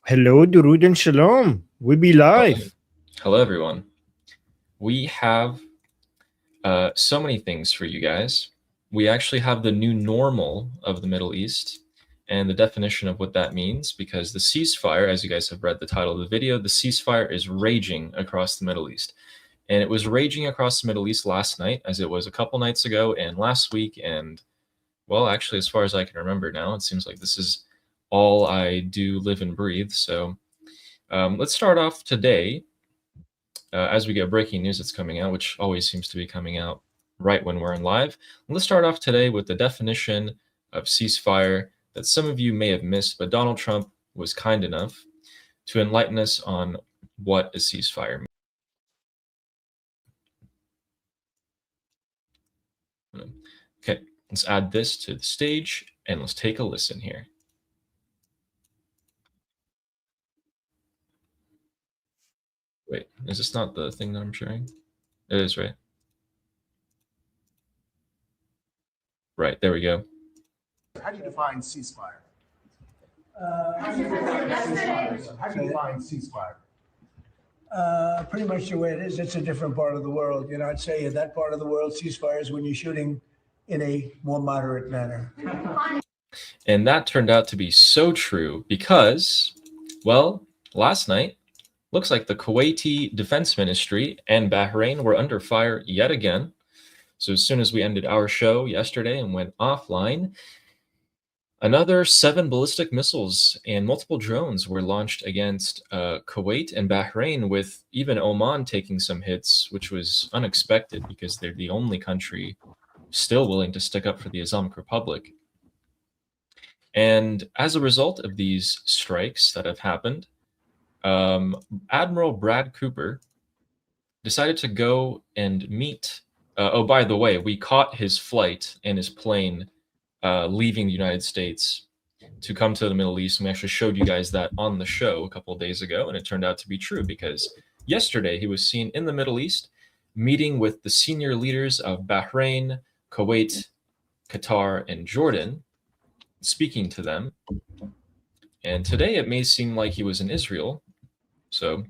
Hello, Durud and Shalom. We be Hello, live. hello everyone. We have so many things for you guys. We actually have the new normal of the Middle East and the definition of what that means, because the ceasefire, as you guys have read the title of the video, the ceasefire is raging across the Middle East. And it was raging across the Middle East last night, as it was a couple nights ago and last week. And, well, actually, as far as I can remember now, it seems like this is all I do live and breathe. So let's start off today. As we get breaking news that's coming out, which always seems to be coming out right when we're in live. Let's start off today with the definition of ceasefire that some of you may have missed, but Donald Trump was kind enough to enlighten us on what a ceasefire means. Okay, let's add this to the stage and let's take a listen here. Wait, is this not the thing that I'm sharing? It is, right? Right, there we go. How do you define ceasefire? How do you define ceasefire? Pretty much the way it is. It's a different part of the world. I'd say in that part of the world, ceasefire is when you're shooting in a more moderate manner. And that turned out to be so true because, well, last night, looks like the Kuwaiti Defense Ministry and Bahrain were under fire yet again. So as soon as we ended our show yesterday and went offline, another 7 ballistic missiles and multiple drones were launched against Kuwait and Bahrain, with even Oman taking some hits, which was unexpected because they're the only country still willing to stick up for the Islamic Republic. And as a result of these strikes that have happened, Admiral Brad Cooper decided to go and meet. Oh, by the way, we caught his flight and his plane leaving the United States to come to the Middle East. And we actually showed you guys that on the show a couple of days ago, and it turned out to be true because yesterday he was seen in the Middle East meeting with the senior leaders of Bahrain, Kuwait, Qatar, and Jordan, speaking to them. And today it may seem like he was in Israel. So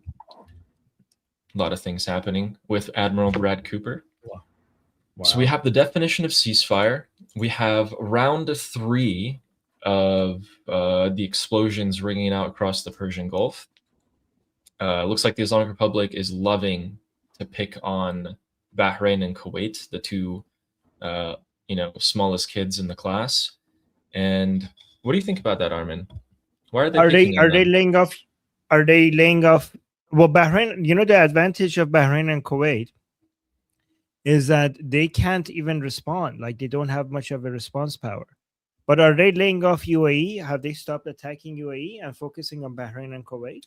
a lot of things happening with Admiral Brad Cooper. Wow. So we have the definition of ceasefire. We have round 3 of the explosions ringing out across the Persian Gulf. Looks like the Islamic Republic is loving to pick on Bahrain and Kuwait, the two, smallest kids in the class. And what do you think about that, Armin? Why are they picking on them? laying off? Are they laying off? Well, Bahrain. The advantage of Bahrain and Kuwait is that they can't even respond. Like, they don't have much of a response power. But are they laying off UAE? Have they stopped attacking UAE and focusing on Bahrain and Kuwait?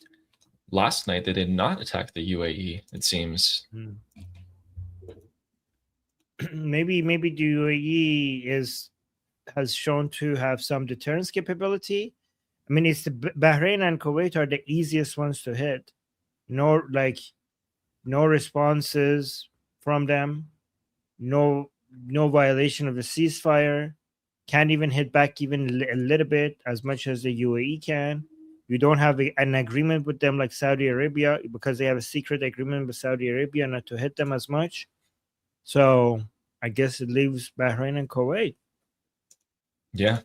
Last night they did not attack the UAE, it seems. Maybe the UAE has shown to have some deterrence capability. I mean, it's the Bahrain and Kuwait are the easiest ones to hit. No responses from them. No violation of the ceasefire. Can't even hit back even a little bit as much as the UAE can. You don't have an agreement with them like Saudi Arabia, because they have a secret agreement with Saudi Arabia not to hit them as much. So I guess it leaves Bahrain and Kuwait. Yeah.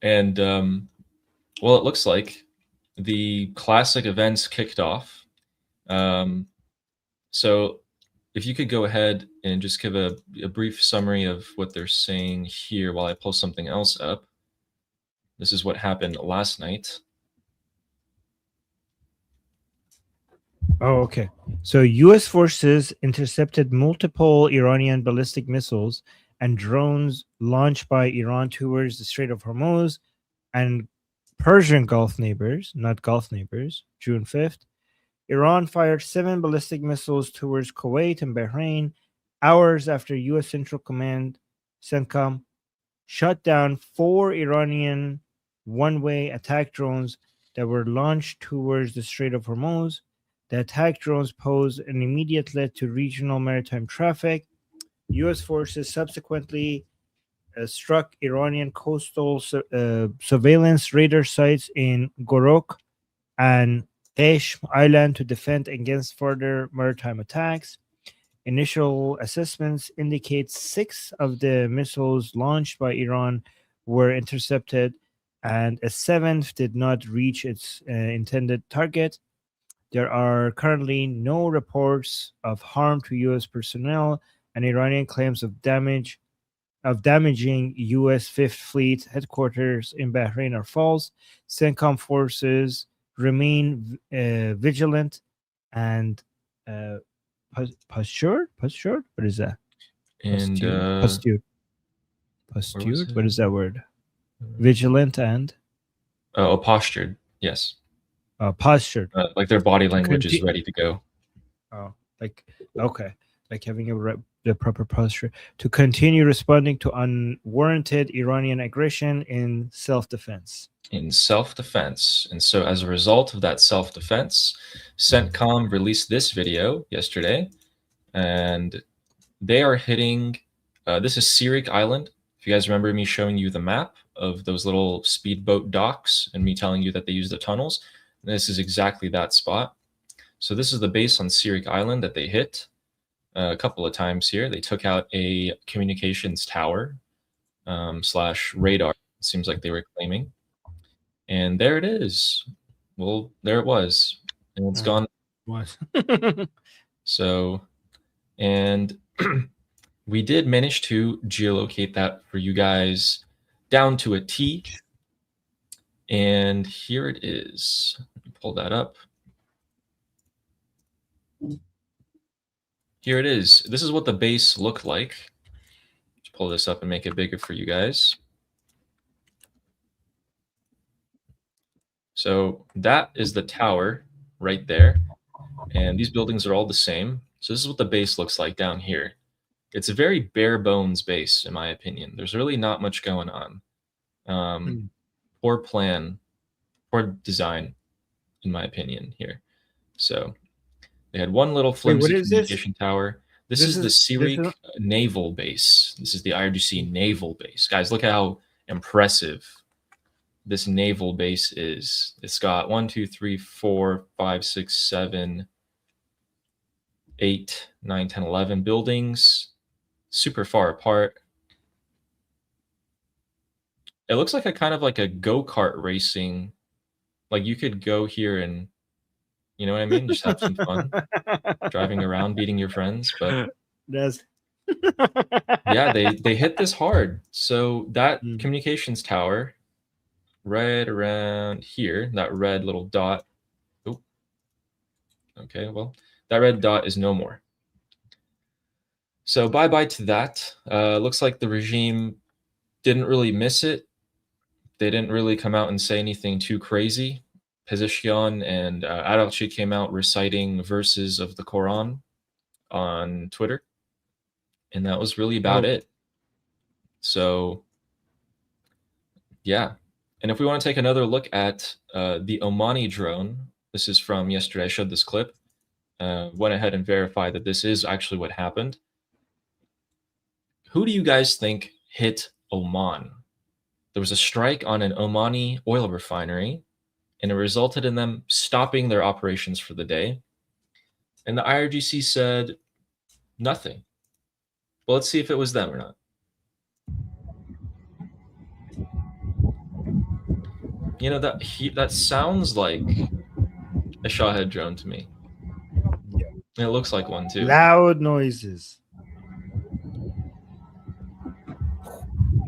And well, it looks like the classic events kicked off. So if you could go ahead and just give a brief summary of what they're saying here while I pull something else up. This is what happened last night. Oh, okay. So U.S. forces intercepted multiple Iranian ballistic missiles and drones launched by Iran towards the Strait of Hormuz and Persian Gulf neighbors, not Gulf neighbors, June 5th. Iran fired 7 ballistic missiles towards Kuwait and Bahrain hours after U.S. Central Command, CENTCOM, shut down 4 Iranian one-way attack drones that were launched towards the Strait of Hormuz. The attack drones pose an immediate threat to regional maritime traffic. U.S. forces subsequently struck Iranian coastal surveillance radar sites in Gorok and Qeshm Island to defend against further maritime attacks. Initial assessments indicate 6 of the missiles launched by Iran were intercepted, and a 7th did not reach its intended target. There are currently no reports of harm to U.S. personnel, and Iranian claims of damaging U.S. Fifth Fleet headquarters in Bahrain are false. CENTCOM forces remain vigilant and postured. What is that? And Postured. it? What is that word? Vigilant and postured. Yes. postured. Like their body language is ready to go. Oh, like okay, like having the proper posture to continue responding to unwarranted Iranian aggression in self-defense. In self-defense. And so as a result of that self-defense, CENTCOM released this video yesterday, and they are hitting, this is Sirik Island. If you guys remember me showing you the map of those little speedboat docks and me telling you that they use the tunnels, this is exactly that spot. So this is the base on Sirik Island that they hit a couple of times here. They took out a communications tower / radar, it seems like they were claiming. And there it is. Well, there it was. And it's gone. Was. So, and we did manage to geolocate that for you guys down to a T. And here it is. Let me pull that up. Here it is. This is what the base looked like. Let's pull this up and make it bigger for you guys. So that is the tower right there. And these buildings are all the same. So this is what the base looks like down here. It's a very bare bones base, in my opinion. There's really not much going on. Poor plan, poor design, in my opinion here. So they had one little flimsy communication tower. This is the Sirik naval base. This is the IRGC naval base. Guys, look at how impressive this naval base is. It's got 1, 2, 3, 4, 5, 6, 7, 8, 9, 10, 11 buildings, super far apart. It looks like a kind of like a go-kart racing. Like you could go here and, you know what I mean? Just have some fun driving around, beating your friends. But yeah, they hit this hard. So that communications tower right around here, that red little dot. Oop. Okay, well, that red dot is no more. So bye-bye to that. Looks like the regime didn't really miss it. They didn't really come out and say anything too crazy. Pezeshkian and Aralchi came out reciting verses of the Quran on Twitter. And that was really about it. So, yeah. And if we want to take another look at the Omani drone, this is from yesterday. I showed this clip. Went ahead and verified that this is actually what happened. Who do you guys think hit Oman? There was a strike on an Omani oil refinery, and it resulted in them stopping their operations for the day. And the IRGC said nothing. Well, let's see if it was them or not. You know, that sounds like a Shahid drone to me. Yeah. And it looks like one too. Loud noises.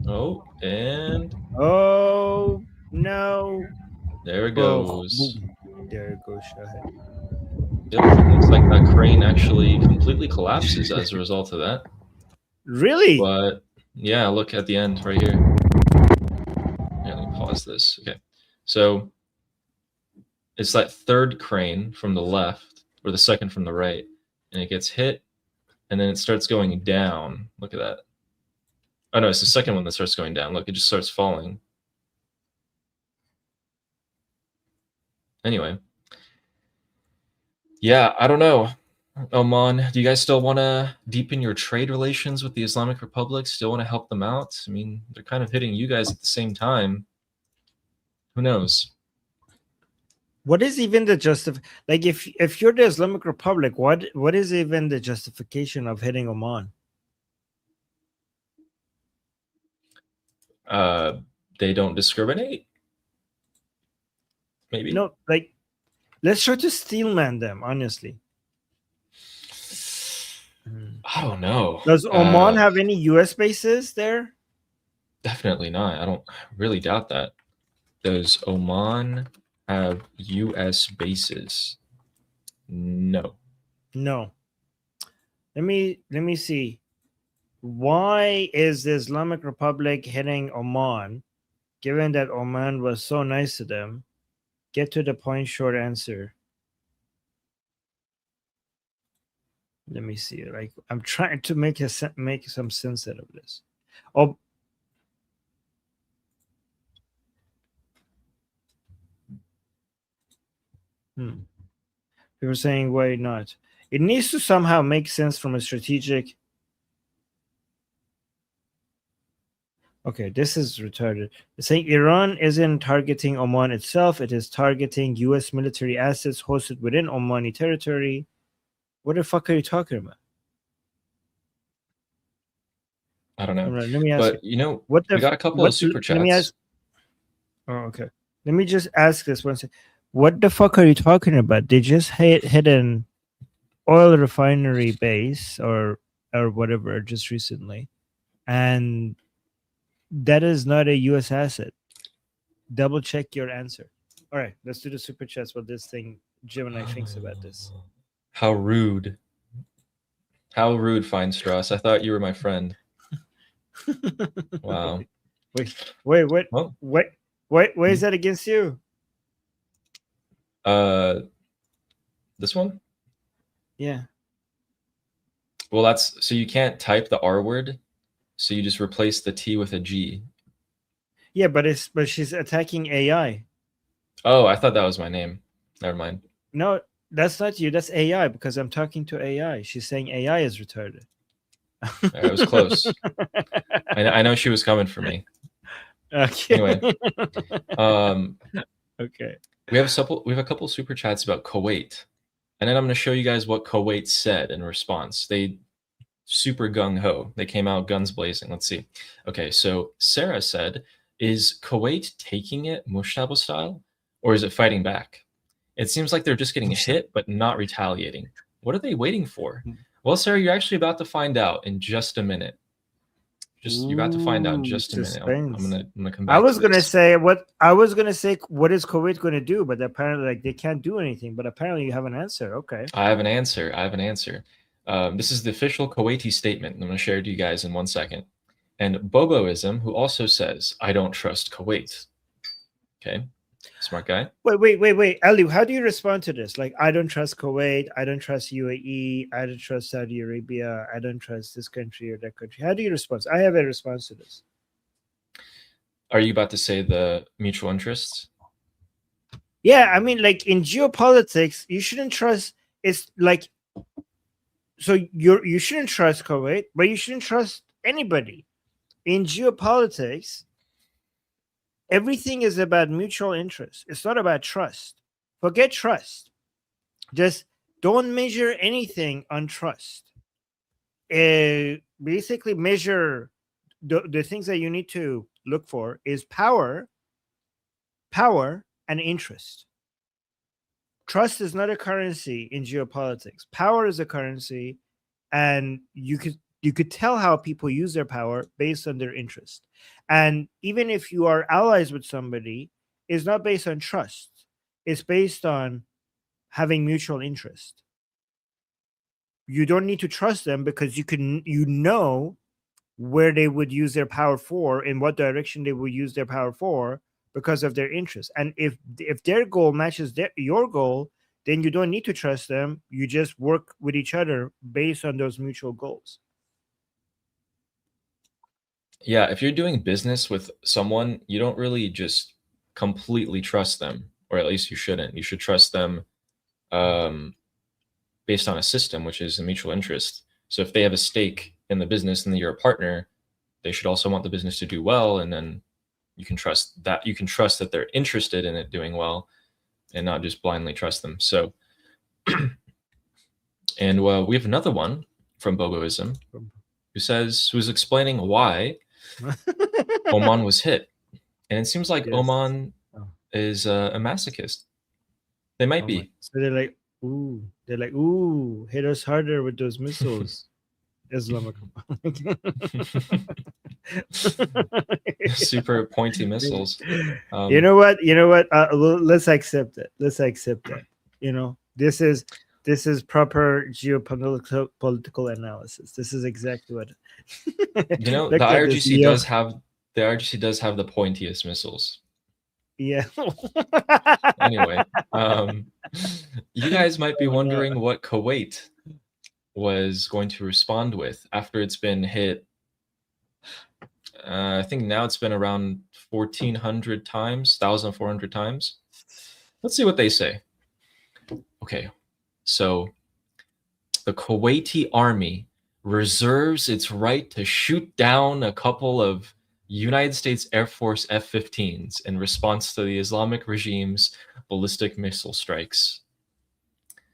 Oh, and oh no! There it goes. There it goes, Shahid. Yep, looks like that crane actually completely collapses as a result of that. Really? But yeah, look at the end right here. Yeah, let me pause this. Okay, so it's that third crane from the left, or the second from the right, and it gets hit, and then it starts going down. Look at that. Oh no, it's the second one that starts going down. Look, it just starts falling. Anyway. Yeah, I don't know. Oman, do you guys still want to deepen your trade relations with the Islamic Republic? Still want to help them out? I mean, they're kind of hitting you guys at the same time. Who knows? What is even the like if you're the Islamic Republic, what is even the justification of hitting Oman? They don't discriminate. Maybe. No, like let's try to steelman them, honestly. I don't know. Does Oman have any US bases there? Definitely not. I really doubt that. Does Oman have US bases? No. No. Let me see. Why is the Islamic Republic hitting Oman, given that Oman was so nice to them? Get to the point, short answer. Let me see. Like I'm trying to make some sense out of this. Oh, people saying why not? It needs to somehow make sense from a strategic. Okay, this is retarded. It's saying Iran isn't targeting Oman itself. It is targeting U.S. military assets hosted within Omani territory. What the fuck are you talking about? I don't know. Let me ask but you. you know, What we got a couple of super chats. Let me ask. Oh, okay. Let me just ask this one second. What the fuck are you talking about? They just hit an oil refinery base or whatever just recently, and that is not a U.S. asset. Double check your answer. All right, let's do the super chats. What this thing Gemini thinks about this. How rude! How rude, Feinstrass. I thought you were my friend. Wow. Wait, what? Well, Wait, is that against you? this one? Yeah. Well, that's so you can't type the R word, so you just replace the T with a G. Yeah, but she's attacking AI. Oh, I thought that was my name. Never mind. No, that's not you. That's AI because I'm talking to AI. She's saying AI is retarded. It was close. I know she was coming for me. Okay. Anyway, okay. We have a couple super chats about Kuwait, and then I'm going to show you guys what Kuwait said in response. They super gung ho. They came out guns blazing. Let's see. Okay, so Sarah said, "Is Kuwait taking it Mushaba style, or is it fighting back? It seems like they're just getting hit but not retaliating. What are they waiting for?" Well, Sarah, you're actually about to find out in just a minute. You're about to find out in just a minute. I'm gonna come back. I was gonna say what is Kuwait gonna do, but apparently like they can't do anything. But apparently you have an answer. Okay. I have an answer. This is the official Kuwaiti statement. I'm gonna share it to you guys in 1 second. And Boboism, who also says, "I don't trust Kuwait." Okay, smart guy. Wait, Ali, how do you respond to this? Like, I don't trust Kuwait, I don't trust UAE, I don't trust Saudi Arabia, I don't trust this country or that country. How do you respond? I have a response to this. Are you about to say the mutual interests? Yeah, I mean, like in geopolitics, you shouldn't trust. It's like, so you shouldn't trust Kuwait, but you shouldn't trust anybody. In geopolitics, everything is about mutual interest. It's not about trust. Forget trust. Just don't measure anything on trust. Basically, measure the things that you need to look for is power, and interest. Trust is not a currency in geopolitics. Power is a currency, and you could tell how people use their power based on their interest. And even if you are allies with somebody, it's not based on trust. It's based on having mutual interest. You don't need to trust them because you know where they would use their power for, in what direction they would use their power for, because of their interest. And if their goal matches your goal, then you don't need to trust them. You just work with each other based on those mutual goals. Yeah, if you're doing business with someone, you don't really just completely trust them, or at least you shouldn't. You should trust them based on a system, which is a mutual interest. So if they have a stake in the business and you're a partner, they should also want the business to do well, and then you can trust that they're interested in it doing well, and not just blindly trust them. So, and we have another one from Boboism who's explaining why Oman was hit, and it seems like Yes. Oman Oh. is a masochist. They might be. So they're like, ooh, hit us harder with those missiles. Islamic Republic. Super pointy missiles. You know what? Let's accept it. This is proper geopolitical analysis. This is exactly what. The Look at this, IRGC does have the pointiest missiles. Yeah. Anyway, you guys might be wondering what Kuwait was going to respond with after it's been hit. I think now it's been around 1,400 times, 1,400 times. Let's see what they say. Okay, so the Kuwaiti army reserves its right to shoot down a couple of United States Air Force F-15s in response to the Islamic regime's ballistic missile strikes.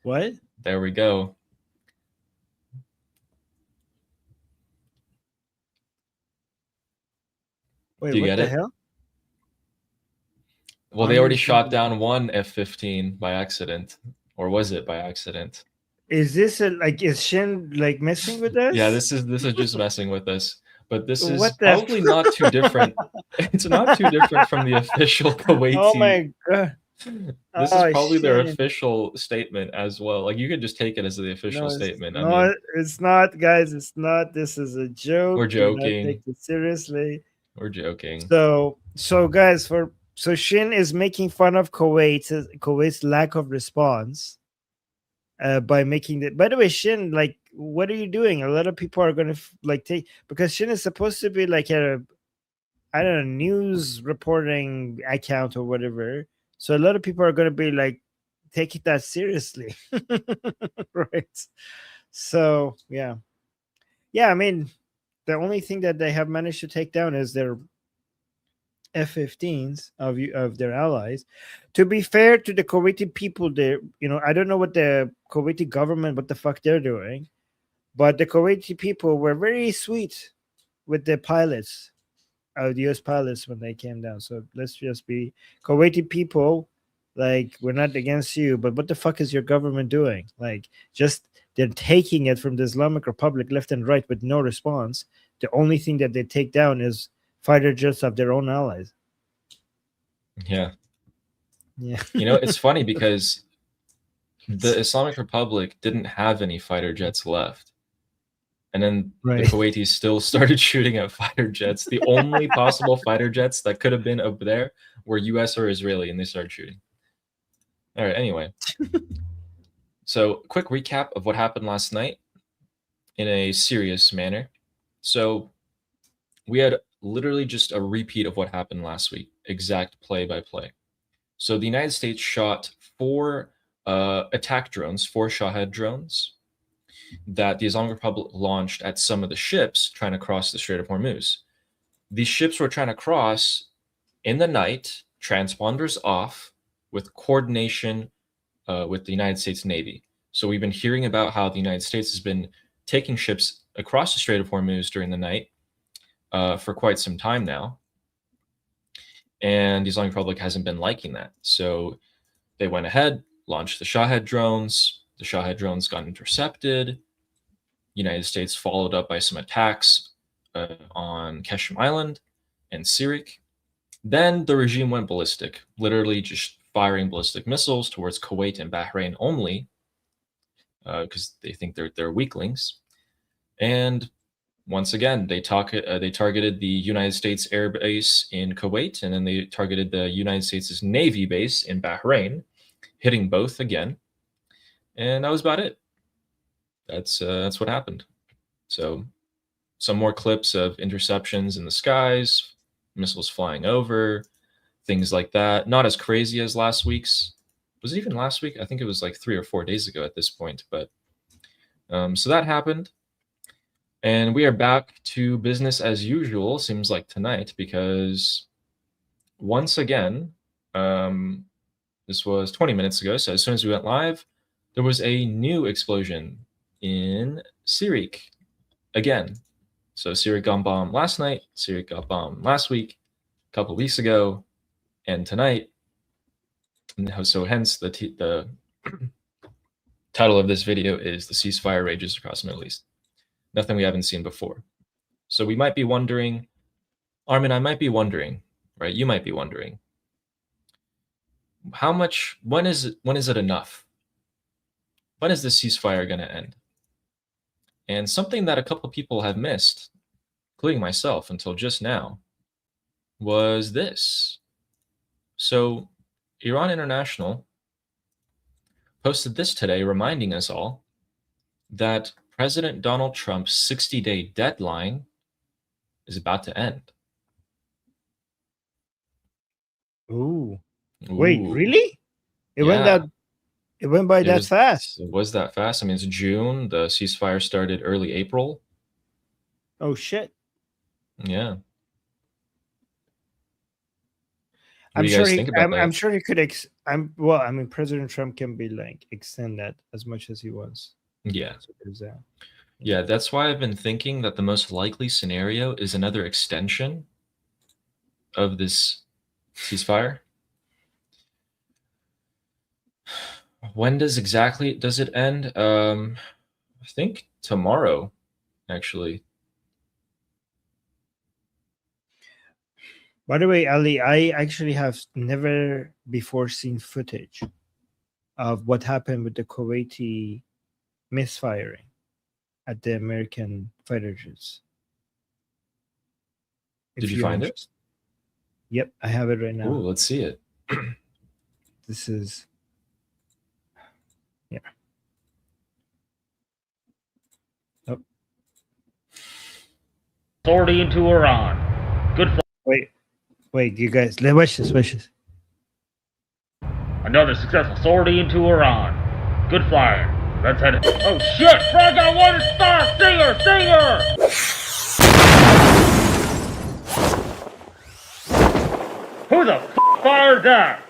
What? There we go. Wait, Do you what get the it? hell? Well, they Army already shot shooting- down one F-15 by accident. Or was it by accident? Is this is Shin like messing with us? Yeah, this is just messing with us. But this is What the- probably not too different. It's not too different from the official Kuwaiti. Oh my god. This Oh, is probably their shit. official statement as well. Like, you could just take it as the official No, statement. No, it's not, guys. It's not. This is a joke. We're Do not joking. take it seriously. We're joking. So guys, so Shin is making fun of Kuwait's lack of response by making it. By the way, Shin, like, what are you doing? A lot of people are gonna take, because Shin is supposed to be like a, I don't know, news reporting account or whatever. So a lot of people are gonna be like taking that seriously, right? So yeah. I mean, the only thing that they have managed to take down is their F-15s of their allies. To be fair to the Kuwaiti people, there, I don't know what the Kuwaiti government, what the fuck they're doing, but the Kuwaiti people were very sweet with the pilots, the U.S. pilots, when they came down. So let's just be Kuwaiti people. Like, we're not against you, but what the fuck is your government doing? Like, just they're taking it from the Islamic Republic left and right with no response. The only thing that they take down is fighter jets of their own allies. Yeah. Yeah. It's funny because the Islamic Republic didn't have any fighter jets left. And then Right. the Kuwaitis still started shooting at fighter jets. The only possible fighter jets that could have been up there were US or Israeli, and they started shooting. All right, anyway. So, quick recap of what happened last night in a serious manner. So, we had literally just a repeat of what happened last week, exact play by play. So, the United States shot 4 attack drones, 4 Shahed drones, that the Islamic Republic launched at some of the ships trying to cross the Strait of Hormuz. These ships were trying to cross in the night, transponders off, with coordination with the United States Navy. So we've been hearing about how the United States has been taking ships across the Strait of Hormuz during the night for quite some time now. And the Islamic Republic hasn't been liking that. So they went ahead, launched the Shahed drones. The Shahed drones got intercepted. United States followed up by some attacks on Keshem Island and Sirik. Then the regime went ballistic, literally just firing ballistic missiles towards Kuwait and Bahrain only, because they think they're weaklings. And once again, they targeted the United States Air Base in Kuwait, and then they targeted the United States' Navy base in Bahrain, hitting both again. And that was about it. That's what happened. So some more clips of interceptions in the skies, missiles flying over, things like that. Not as crazy as last week's. Was it even last week? I think it was like 3 or 4 days ago at this point, but So that happened. And we are back to business as usual, seems like tonight, because once again, this was 20 minutes ago. So as soon as we went live, there was a new explosion in Sirik again. So Sirik got bombed last night, Sirik got bombed last week, a couple of weeks ago, and tonight. And so hence the title of this video is "The Ceasefire Rages Across the Middle East." Nothing we haven't seen before. So we might be wondering, Armin, I might be wondering, right? You might be wondering, how much, when is it enough? When is the ceasefire going to end? And something that a couple of people have missed, including myself until just now, was this. So Iran International posted this today, reminding us all that President Donald Trump's 60-day deadline is about to end. Ooh. Wait, Ooh. really? It went Yeah. that. It went by that fast. It was that fast. I mean, it's June. The ceasefire started early April. Oh shit! Yeah. What I'm do you sure guys think about that? I'm sure he could. President Trump can be like extend that as much as he wants. Yeah. So there's that. Yeah, that's why I've been thinking that the most likely scenario is another extension of this ceasefire. When does it end? I think tomorrow, actually. By the way, Ali, I actually have never before seen footage of what happened with the Kuwaiti misfiring at the American fighter jets. Did you find it? Yep, I have it right now. Ooh, let's see it. This is, yeah. Oh. Sortie into Iran. Good. Wait, you guys, watch this. Another successful sortie into Iran. Good fire. Let's head it. Oh shit! Frog got one star! Singer! Who the f fired that?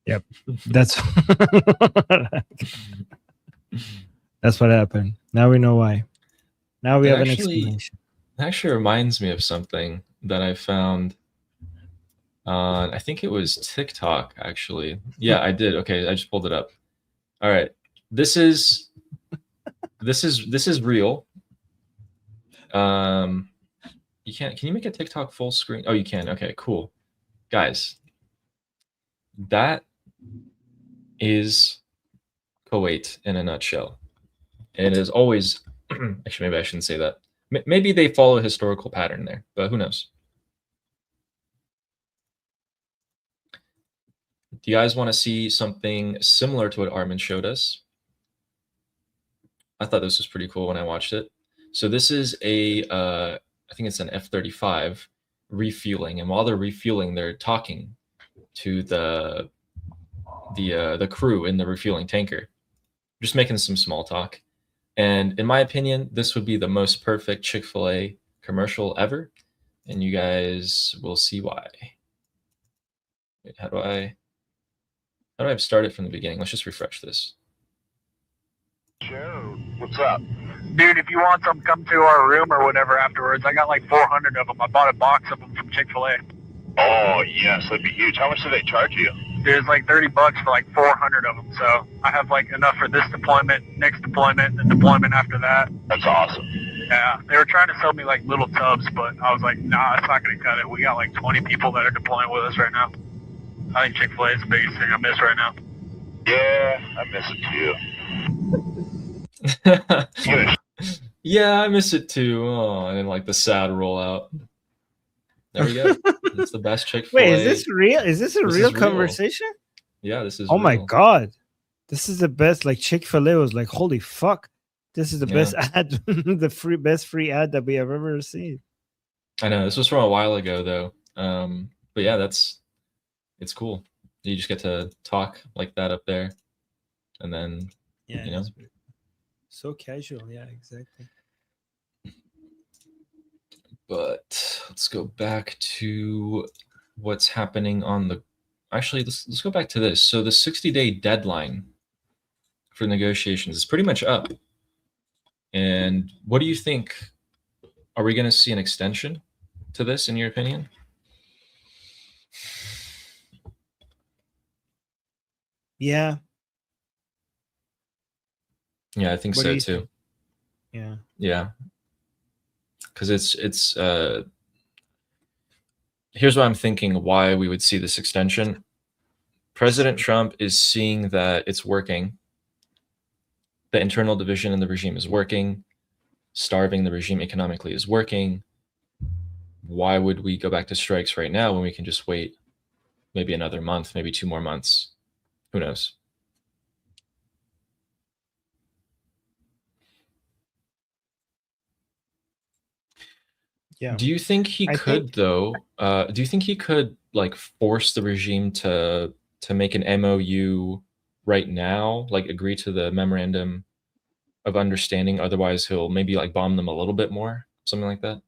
Yep, that's that's what happened. Now we know why. Now we have an explanation. It actually reminds me of something that I found on, I think it was TikTok, actually. Yeah, I did. Okay, I just pulled it up. All right, this is real. You can't. Can you make a TikTok full screen? Oh, you can. Okay, cool, guys. That is Kuwait in a nutshell. And it is always, actually, maybe I shouldn't say that. Maybe they follow a historical pattern there, but who knows? Do you guys want to see something similar to what Armin showed us? I thought this was pretty cool when I watched it. So this is a, I think it's an F-35 refueling. And while they're refueling, they're talking to the crew in the refueling tanker, just making some small talk. And in my opinion, this would be the most perfect Chick-fil-A commercial ever, and you guys will see why. Wait, how do I start it from the beginning? Let's just refresh this. Joe, what's up? Dude, if you want some, come to our room or whatever afterwards. I got like 400 of them. I bought a box of them from Chick-fil-A. Oh, yes, that'd be huge. How much do they charge you? Dude, it's like $30 for like 400 of them. So I have like enough for this deployment, next deployment, and deployment after that. That's awesome. Yeah, they were trying to sell me like little tubs, but I was like, nah, it's not going to cut it. We got like 20 people that are deploying with us right now. I think Chick-fil-A is the biggest thing I miss right now. Yeah, I miss it too. Yeah, I miss it too. Oh, and then like the sad rollout. There we go. It's the best Chick-fil-A. Wait, is this real? Is this a real conversation? Yeah, this is Oh real. my god. This is the best. Like Chick-fil-A was like, holy fuck. This is the best ad, the best free ad that we have ever seen. I know. This was from a while ago though. But yeah, it's cool. You just get to talk like that up there, and then Yeah, you know. it's pretty- so casual. Yeah, exactly. But let's go back to what's happening on the. Actually, let's go back to this. So the 60-day deadline for negotiations is pretty much up. And what do you think? Are we going to see an extension to this, in your opinion? Yeah. Yeah, I think What do so you too. think? Yeah. Yeah, because it's here's what I'm thinking why we would see this extension. President Trump is seeing that it's working. The internal division in the regime is working. Starving the regime economically is working. Why would we go back to strikes right now when we can just wait maybe another month, maybe 2 more months? Who knows? Yeah. Do you think he I could think though? Do you think he could like force the regime to make an MOU right now, like agree to the memorandum of understanding? Otherwise, he'll maybe like bomb them a little bit more, something like that.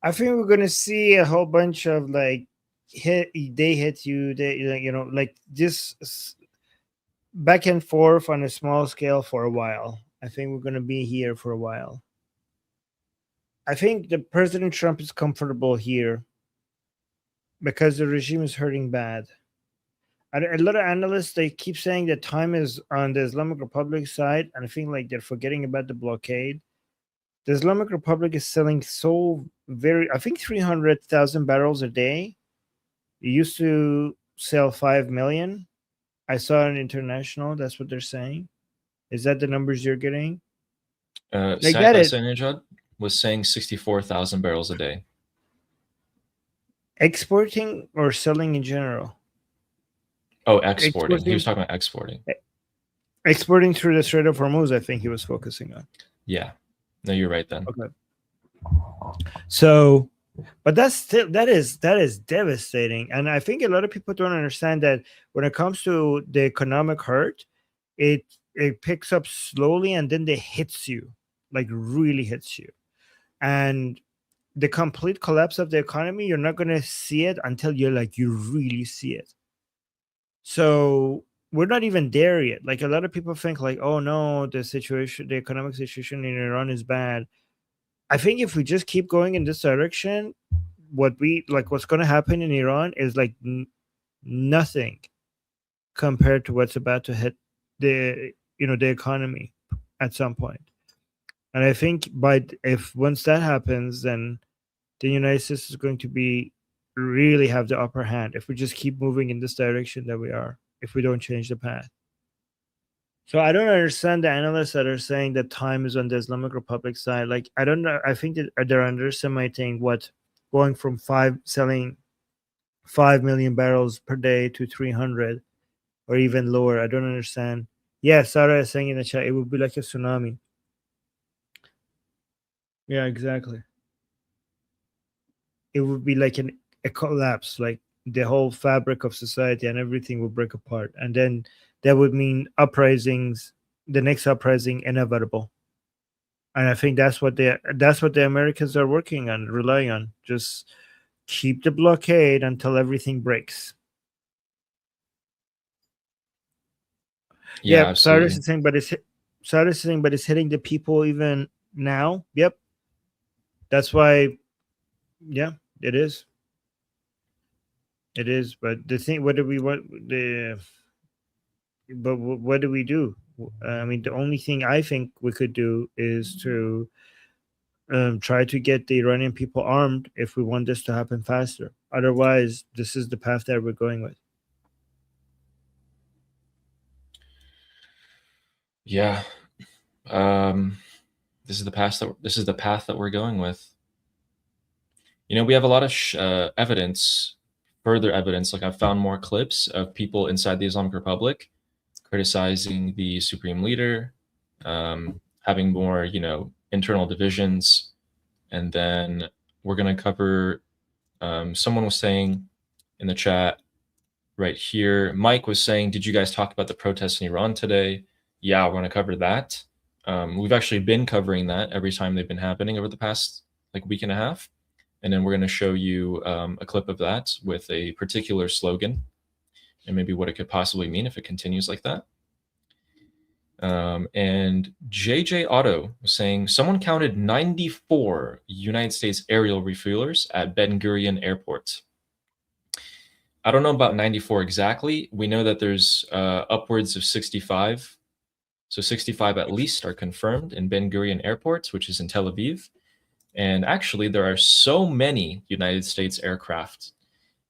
I think we're gonna see a whole bunch of like they hit you, they like just back and forth on a small scale for a while. I think we're gonna be here for a while. I think the President Trump is comfortable here because the regime is hurting bad. A lot of analysts they keep saying that time is on the Islamic Republic side, and I think like they're forgetting about the blockade. The Islamic Republic is selling so very, I think 300,000 barrels a day. It used to sell 5 million. I saw an international. That's what they're saying. Is that the numbers you're getting? They Said get it. Ahmadinejad was saying 64,000 barrels a day. Exporting or selling in general? Oh, exporting. He was Exporting, talking about exporting. exporting through the Strait of Hormuz, I think he was focusing on. Yeah. No, you're right then. Okay. So, but that's still that is devastating, and I think a lot of people don't understand that when it comes to the economic hurt, it picks up slowly and then it hits you, like really hits you, and the complete collapse of the economy, you're not gonna see it until you really see it. So we're not even there yet. Like a lot of people think like, oh no, the economic situation in Iran is bad. I think if we just keep going in this direction, what's going to happen in Iran is like nothing compared to what's about to hit the economy at some point. And I think if once that happens, then the United States is going to be really have the upper hand if we just keep moving in this direction that we are, if we don't change the path. So I don't understand the analysts that are saying that time is on the Islamic Republic side. Like I don't know. I think that they're underestimating what going from selling 5 million barrels per day to 300 or even lower. I don't understand. Yeah, Sarah is saying in the chat it would be like a tsunami. Yeah, exactly. It would be like a collapse, like the whole fabric of society and everything will break apart, and then that would mean uprisings. The next uprising inevitable, and I think that's what the Americans are working on, relying on. Just keep the blockade until everything breaks. Yeah, Cyrus absolutely. is saying, but it's hitting the people even now. Yep, that's why. Yeah, it is. It is. But the thing, what do we want the? But what do we do? I mean, the only thing I think we could do is to try to get the Iranian people armed if we want this to happen faster. Otherwise, this is the path that we're going with. Yeah. This is the path that we're going with. We have a lot of evidence, further evidence. Like I've found more clips of people inside the Islamic Republic criticizing the supreme leader, having more, internal divisions, and then we're going to cover Someone was saying in the chat right here, Mike was saying, did you guys talk about the protests in Iran today? Yeah, we're going to cover that. We've actually been covering that every time they've been happening over the past like week and a half. And then we're going to show you a clip of that with a particular slogan and maybe what it could possibly mean if it continues like that. And JJ Otto was saying someone counted 94 United States aerial refuelers at Ben Gurion Airport. I don't know about 94 exactly. We know that there's upwards of 65. So 65 at least are confirmed in Ben Gurion Airport, which is in Tel Aviv. And actually, there are so many United States aircraft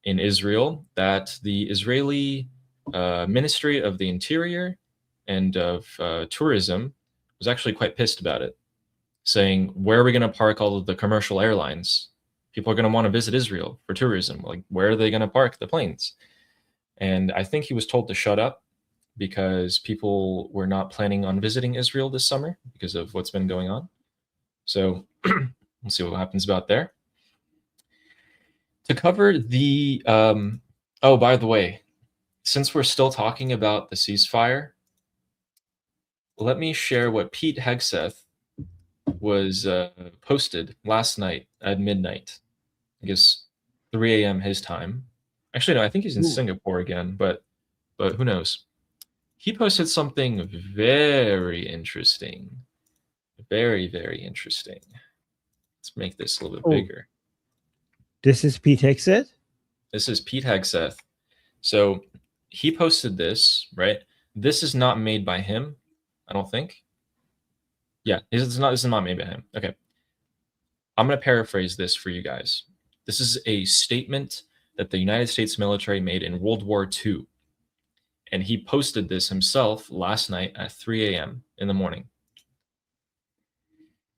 in Israel that the Israeli Ministry of the Interior and of Tourism was actually quite pissed about it, saying, where are we going to park all of the commercial airlines? People are going to want to visit Israel for tourism. Like, where are they going to park the planes? And I think he was told to shut up because people were not planning on visiting Israel this summer because of what's been going on. So we'll see what happens about there. To cover the, oh, by the way, since we're still talking about the ceasefire, let me share what Pete Hegseth was posted last night at midnight. I guess 3 a.m. his time. Actually, no, I think he's in Singapore again, but who knows? He posted something very interesting. Very, very interesting. Let's make this a little bit bigger. This is Pete Hegseth? This is Pete Hegseth. So he posted this, right? This is not made by him, I don't think. Yeah, this is not made by him. Okay. I'm going to paraphrase this for you guys. This is a statement that the United States military made in World War II. And he posted this himself last night at 3 a.m. in the morning.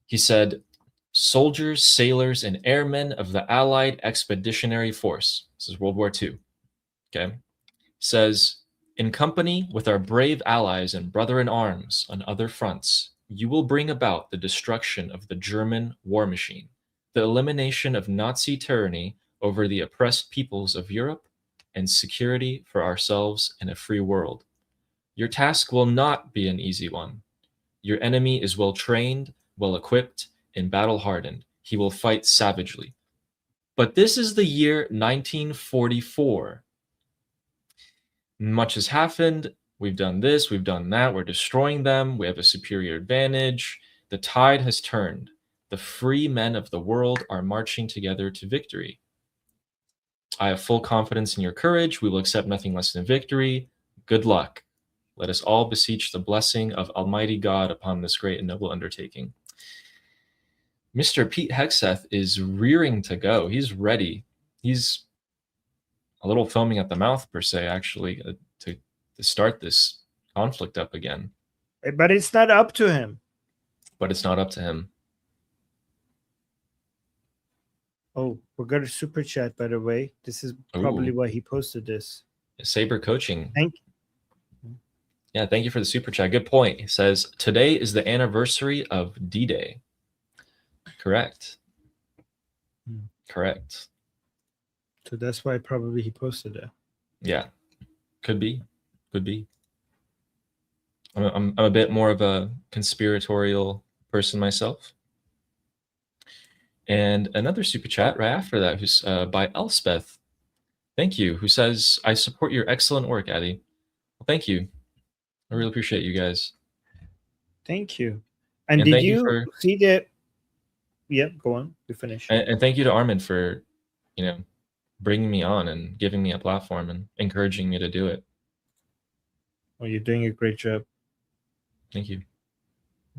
He said, soldiers, sailors, and airmen of the Allied Expeditionary Force. This is World War II. Okay. Says, in company with our brave allies and brother in arms on other fronts, you will bring about the destruction of the German war machine, the elimination of Nazi tyranny over the oppressed peoples of Europe, and security for ourselves in a free world. Your task will not be an easy one. Your enemy is well trained, well equipped, and battle hardened. He will fight savagely. But this is the year 1944. Much has happened. We've done this, we've done that. We're destroying them. We have a superior advantage. The tide has turned. The free men of the world are marching together to victory. I have full confidence in your courage. We will accept nothing less than victory. Good luck. Let us all beseech the blessing of Almighty God upon this great and noble undertaking. Mr. Pete Hegseth is rearing to go. He's ready. He's a little foaming at the mouth, per se, actually, to start this conflict up again. But it's not up to him. But it's not up to him. Oh, we got a super chat, by the way. This is probably why he posted this. Saber Coaching. Thank you for the super chat. Good point. He says, today is the anniversary of D-Day. Correct. Correct. So that's why probably he posted it. Yeah. Could be. Could be. I'm a bit more of a conspiratorial person myself. And another super chat right after that, who's by Elspeth. Thank you. Who says, I support your excellent work, Addy. Well, thank you. I really appreciate you guys. Thank you. And did you see that? Yeah, go on. You finish. And thank you to Armin for, bringing me on and giving me a platform and encouraging me to do it. Oh, you're doing a great job. Thank you.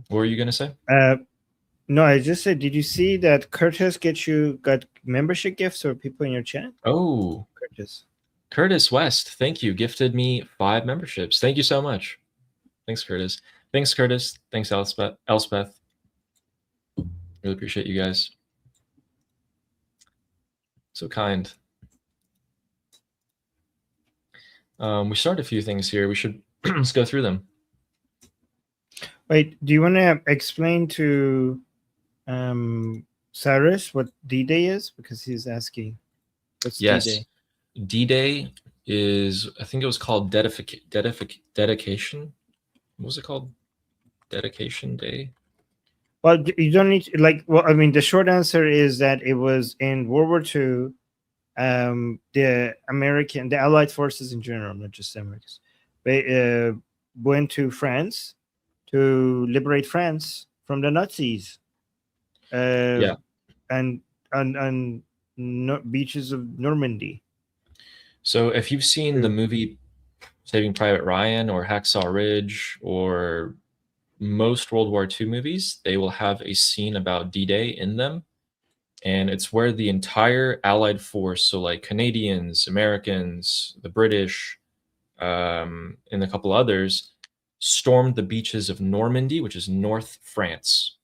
What were you going to say? No, I just said, did you see that Curtis got membership gifts for people in your chat? Oh, Curtis West, thank you. Gifted me 5 memberships. Thank you so much. Thanks, Curtis. Thanks, Curtis. Thanks, Elspeth. Really appreciate you guys. So kind. We started a few things here. We should let's go through them. Wait, do you want to explain to Cyrus what D-Day is? Because he's asking. What's Yes. D-Day? D-Day is, I think it was called dedication. What was it called? Dedication Day. Well, you don't need to, like. Well, I mean, the short answer is that it was in World War II. The Allied forces in general, not just the Americans, they went to France to liberate France from the Nazis. Yeah. And on beaches of Normandy. So if you've seen the movie Saving Private Ryan or Hacksaw Ridge or most World War II movies, they will have a scene about D-Day in them. And it's where the entire Allied force, so like Canadians, Americans, the British, and a couple others, stormed the beaches of Normandy, which is North France.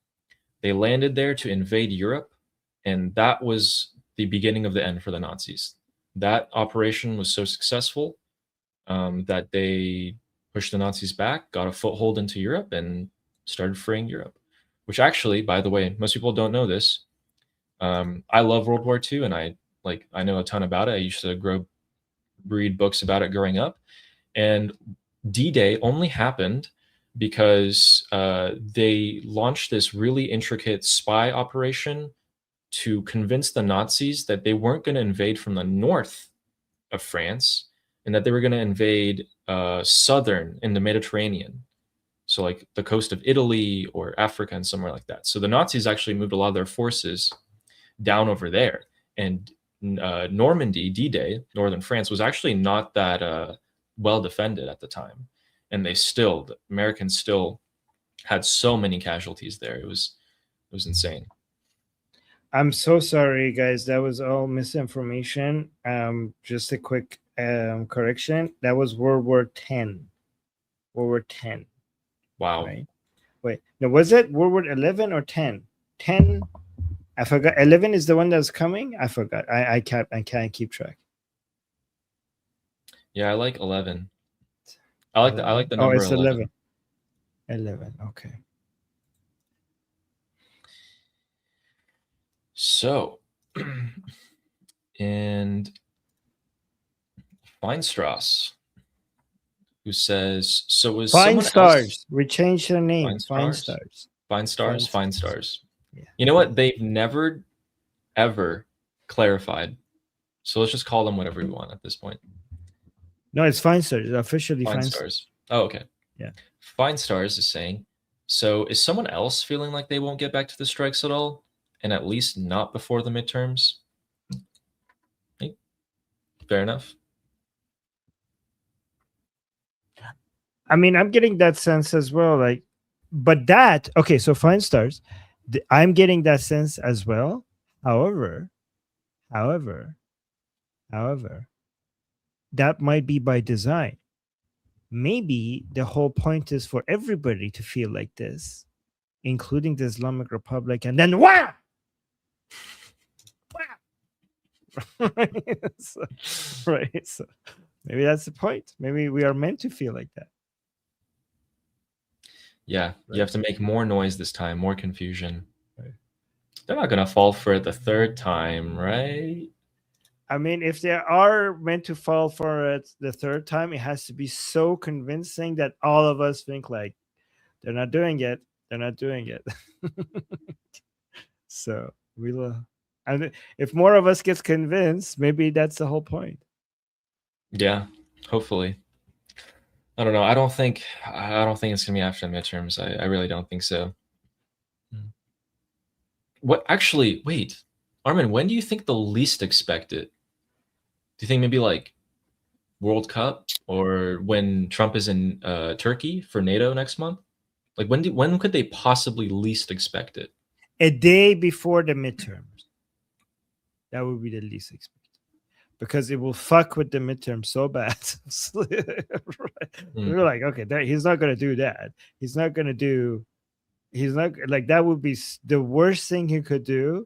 They landed there to invade Europe, and that was the beginning of the end for the Nazis. That operation was so successful that they pushed the Nazis back, got a foothold into Europe, and started freeing Europe. Which actually, by the way, most people don't know this. I love World War II, and I know a ton about it. I used to read books about it growing up. And D-Day only happened because they launched this really intricate spy operation to convince the Nazis that they weren't going to invade from the north of France and that they were going to invade southern in the Mediterranean. So like the coast of Italy or Africa and somewhere like that. So the Nazis actually moved a lot of their forces down over there. And Normandy, D-Day, northern France, was actually not that well defended at the time. And the Americans still had so many casualties there. It was insane. I'm so sorry, guys. That was all misinformation. Just a quick correction. That was World War X. World War X. Wow. Right? Wait, no, was it World War 11 or 10? 10. I forgot. 11 is the one that's coming. I forgot. I can't keep track. Yeah, I like 11. I like the number. Oh, it's 11. 11. Okay. So, and Feinstrass, who says, so was Fine someone Stars. else? We changed the name. Fine Fine Stars. Stars. Fine Stars. Yeah. You know what? They've never, ever clarified. So let's just call them whatever we want at this point. No, it's Fine Stars. It's officially Fine Stars. Oh, okay. Yeah. Fine Stars is saying, so is someone else feeling like they won't get back to the strikes at all? And at least not before the midterms? Fair enough. I mean, I'm getting that sense as well. Like, but that, okay, so Fine Stars, I'm getting that sense as well. However, that might be by design. Maybe the whole point is for everybody to feel like this, including the Islamic Republic, and then wah! Right? So maybe that's the point. Maybe we are meant to feel like that. Yeah, Right. You have to make more noise this time, more confusion. Right. They're not going to fall for it the third time, right? I mean, if they are meant to fall for it the third time, it has to be so convincing that all of us think like they're not doing it. They're not doing it. So we will. And if more of us gets convinced, maybe that's the whole point. Yeah, hopefully. I don't know. I don't think it's gonna be after the midterms. I really don't think so. What actually? Wait, Armin, when do you think the least expect it? Do you think maybe like World Cup or when Trump is in Turkey for NATO next month? Like when could they possibly least expect it? A day before the midterms. That would be the least expected, because it will fuck with the midterm so bad. Right? We're like, okay, he's not going to do that. He's not like, that would be the worst thing he could do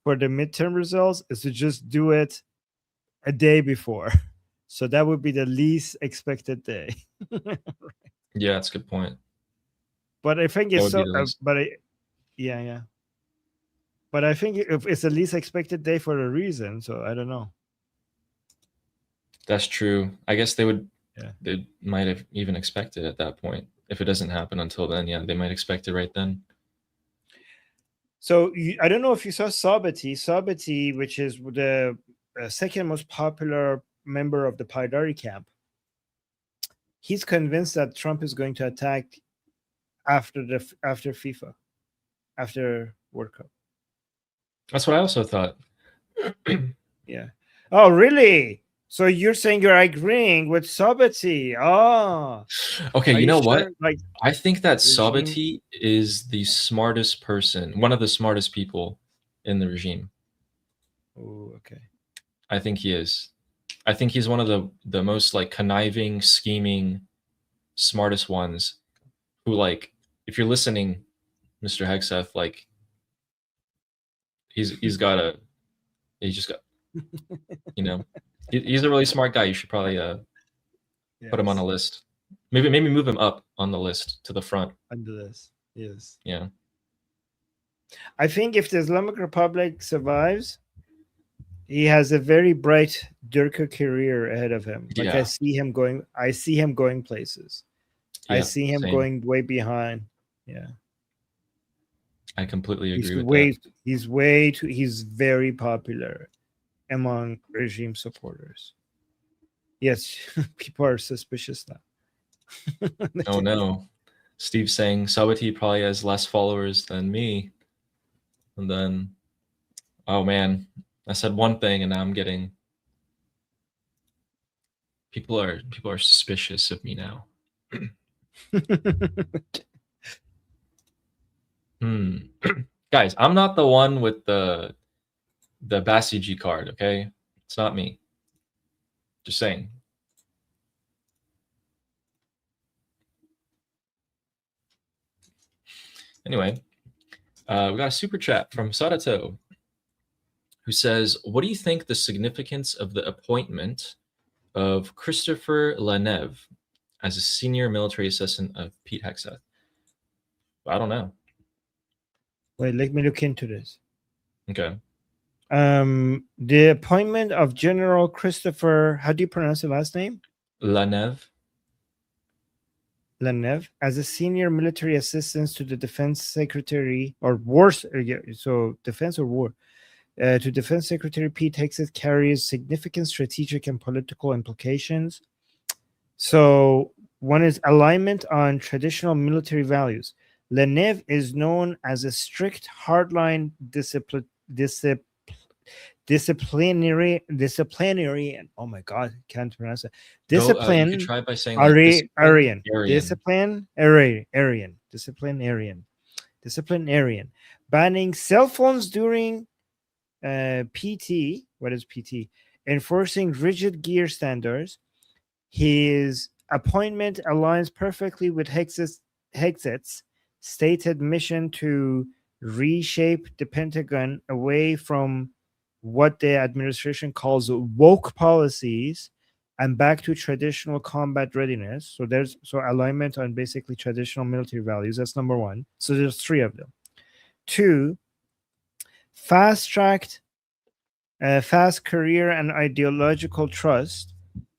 for the midterm results is to just do it a day before. So that would be the least expected day. Yeah, that's a good point. But I think it's so, yeah. But I think if it's the least expected day for a reason, so I don't know. That's true. I guess they would. Yeah. They might have even expected at that point. If it doesn't happen until then, yeah, they might expect it right then. So I don't know if you saw Sabati, which is the second most popular member of the Paidari camp. He's convinced that Trump is going to attack after FIFA, after World Cup. That's what I also thought. Yeah. Oh, really? So you're saying you're agreeing with Sabati? Oh, Okay, are you know what? sure? Like, I think that regime- Sabati is the smartest person, one of the smartest people in the regime. oh, okay. I think he is. I think he's one of the most like conniving, scheming, smartest ones. Who, like, if you're listening, Mr. Hexeth, like, he's just got, you know, he's a really smart guy. You should probably put him on a list. Maybe move him up on the list to the front. Under this, yes. Yeah. I think if the Islamic Republic survives, he has a very bright Durka career ahead of him. Like, Yeah. I see him going places. I see him same. going way behind. Yeah. I completely agree with that. He's very popular among regime supporters. Yes, people are suspicious now. Oh no. Steve's saying Sabati probably has less followers than me. And then, oh man, I said one thing and now I'm getting people are suspicious of me now. Guys, I'm not the one with the Basiji card, okay? It's not me. Just saying. Anyway, we got a super chat from Sadato, who says, what do you think the significance of the appointment of Christopher Leneve as a senior military assistant of Pete Hegseth? I don't know. Wait, let me look into this. Okay. The appointment of General Christopher, how do you pronounce the last name? Leneve as a senior military assistant to the defense secretary or war. So defense or war. To Defense Secretary Pete Hegseth carries significant strategic and political implications. So one is alignment on traditional military values. Leneve is known as a strict hardline disciplinarian. Oh my God, can't pronounce it. you could try by saying disciplinarian. Banning cell phones during PT. What is PT? Enforcing rigid gear standards. His appointment aligns perfectly with Hegseth's stated mission to reshape the Pentagon away from what the administration calls woke policies and back to traditional combat readiness. So there's alignment on basically traditional military values. That's number one. So there's three of them. Two, fast career and ideological trust.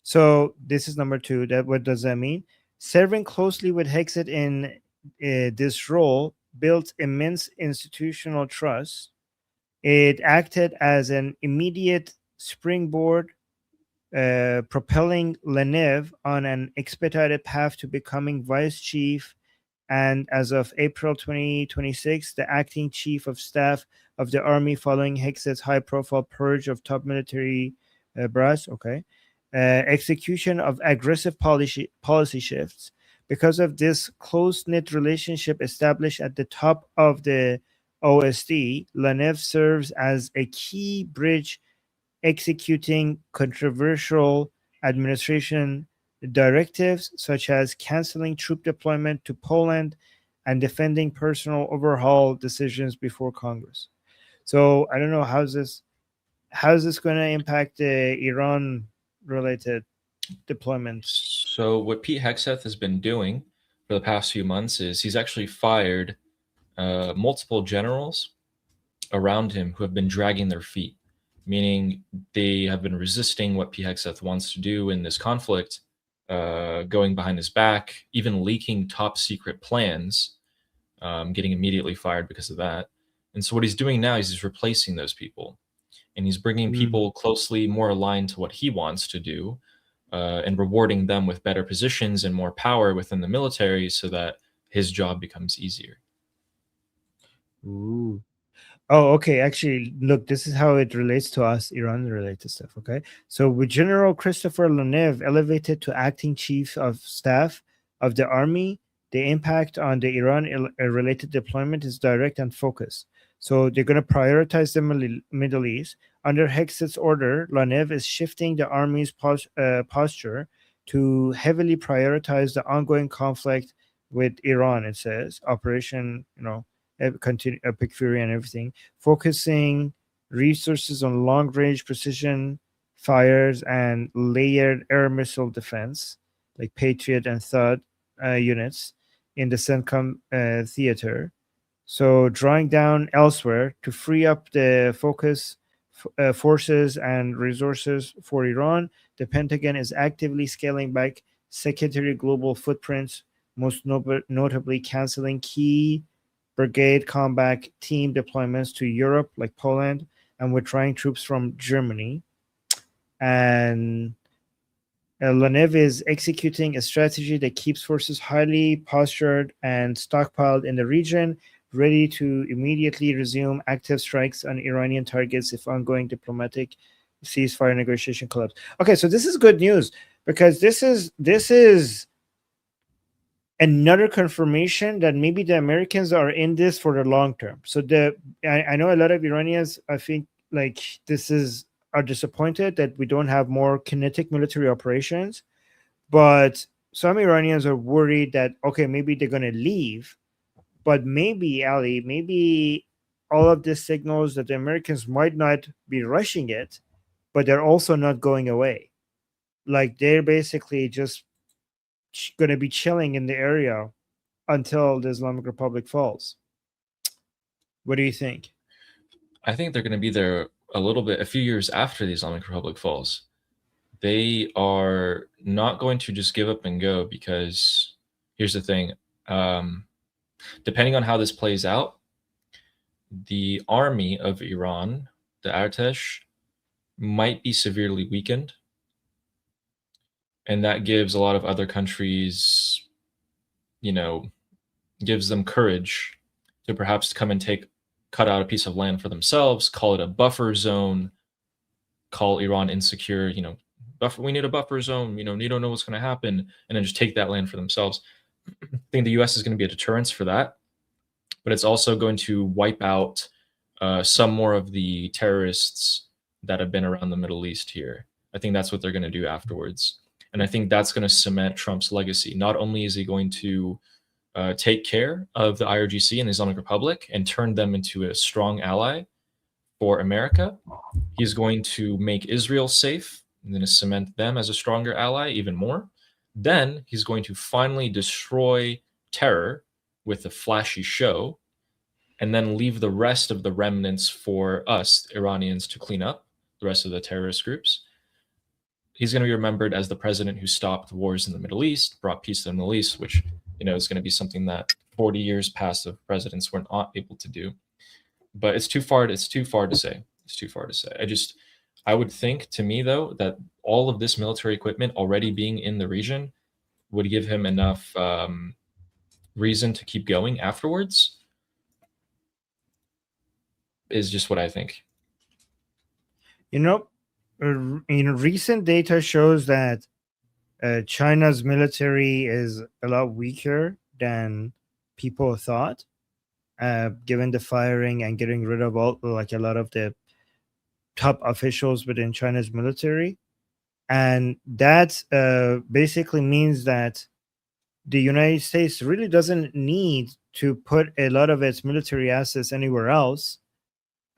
So this is number two. What does that mean? Serving closely with Hegseth in this role built immense institutional trust. It acted as an immediate springboard, propelling Leneve on an expedited path to becoming vice chief, and as of April 2026, the acting chief of staff of the army following Hegseth's high-profile purge of top military brass. Okay. Execution of aggressive policy shifts. Because of this close-knit relationship established at the top of the OSD, Leneve serves as a key bridge executing controversial administration directives such as canceling troop deployment to Poland and defending personal overhaul decisions before Congress. So I don't know how's this going to impact the Iran-related deployments. So what Pete Hegseth has been doing for the past few months is he's actually fired multiple generals around him who have been dragging their feet. meaning they have been resisting what P. Hegseth wants to do in this conflict, going behind his back, even leaking top secret plans, getting immediately fired because of that. And so what he's doing now is he's replacing those people, and he's bringing people closely more aligned to what he wants to do, and rewarding them with better positions and more power within the military so that his job becomes easier. Ooh. Oh, okay. Actually, look, this is how it relates to us, Iran-related stuff. Okay, so with General Christopher Lonev elevated to acting chief of staff of the army, the impact on the Iran-related deployment is direct and focused. So they're going to prioritize the Middle East. Under Hegseth's order, Lonev is shifting the army's posture to heavily prioritize the ongoing conflict with Iran. It says Operation, continue Epic Fury and everything, focusing resources on long-range precision fires and layered air missile defense, like Patriot and THAAD units in the CENTCOM theater. So drawing down elsewhere to free up the forces and resources for Iran, the Pentagon is actively scaling back secondary global footprints, most notably canceling key brigade combat team deployments to Europe, like Poland, and withdrawing troops from Germany. And Lonev is executing a strategy that keeps forces highly postured and stockpiled in the region, ready to immediately resume active strikes on Iranian targets if ongoing diplomatic ceasefire negotiation collapse. Okay, so this is good news, because this is another confirmation that maybe the Americans are in this for the long term. So I know a lot of Iranians, I think, like are disappointed that we don't have more kinetic military operations, but some Iranians are worried that, okay, maybe they're going to leave, but maybe, Ali, maybe all of this signals that the Americans might not be rushing it, but they're also not going away. Like, they're basically just going to be chilling in the area until the Islamic Republic falls. What do you think? I think they're going to be there a few years after the Islamic Republic falls. They are not going to just give up and go, because here's the thing. Depending on how this plays out, the army of Iran, the Artesh, might be severely weakened. And that gives a lot of other countries, gives them courage to perhaps come and cut out a piece of land for themselves, call it a buffer zone, call Iran insecure, we need a buffer zone, you don't know what's going to happen, and then just take that land for themselves. I think the US is going to be a deterrence for that, but it's also going to wipe out some more of the terrorists that have been around the Middle East here. I think that's what they're going to do afterwards. And I think that's going to cement Trump's legacy. Not only is he going to take care of the IRGC and the Islamic Republic and turn them into a strong ally for America, he's going to make Israel safe and going to cement them as a stronger ally even more. Then he's going to finally destroy terror with a flashy show, and then leave the rest of the remnants for us Iranians to clean up, the rest of the terrorist groups. He's going to be remembered as the president who stopped wars in the Middle East, brought peace to the Middle East, which is going to be something that 40 years past of presidents were not able to do. But it's too far to say. It's too far to say. I would think, to me though, that all of this military equipment already being in the region would give him enough reason to keep going afterwards. Is just what I think. Recent data shows that China's military is a lot weaker than people thought, given the firing and getting rid of a lot of the top officials within China's military. And that basically means that the United States really doesn't need to put a lot of its military assets anywhere else,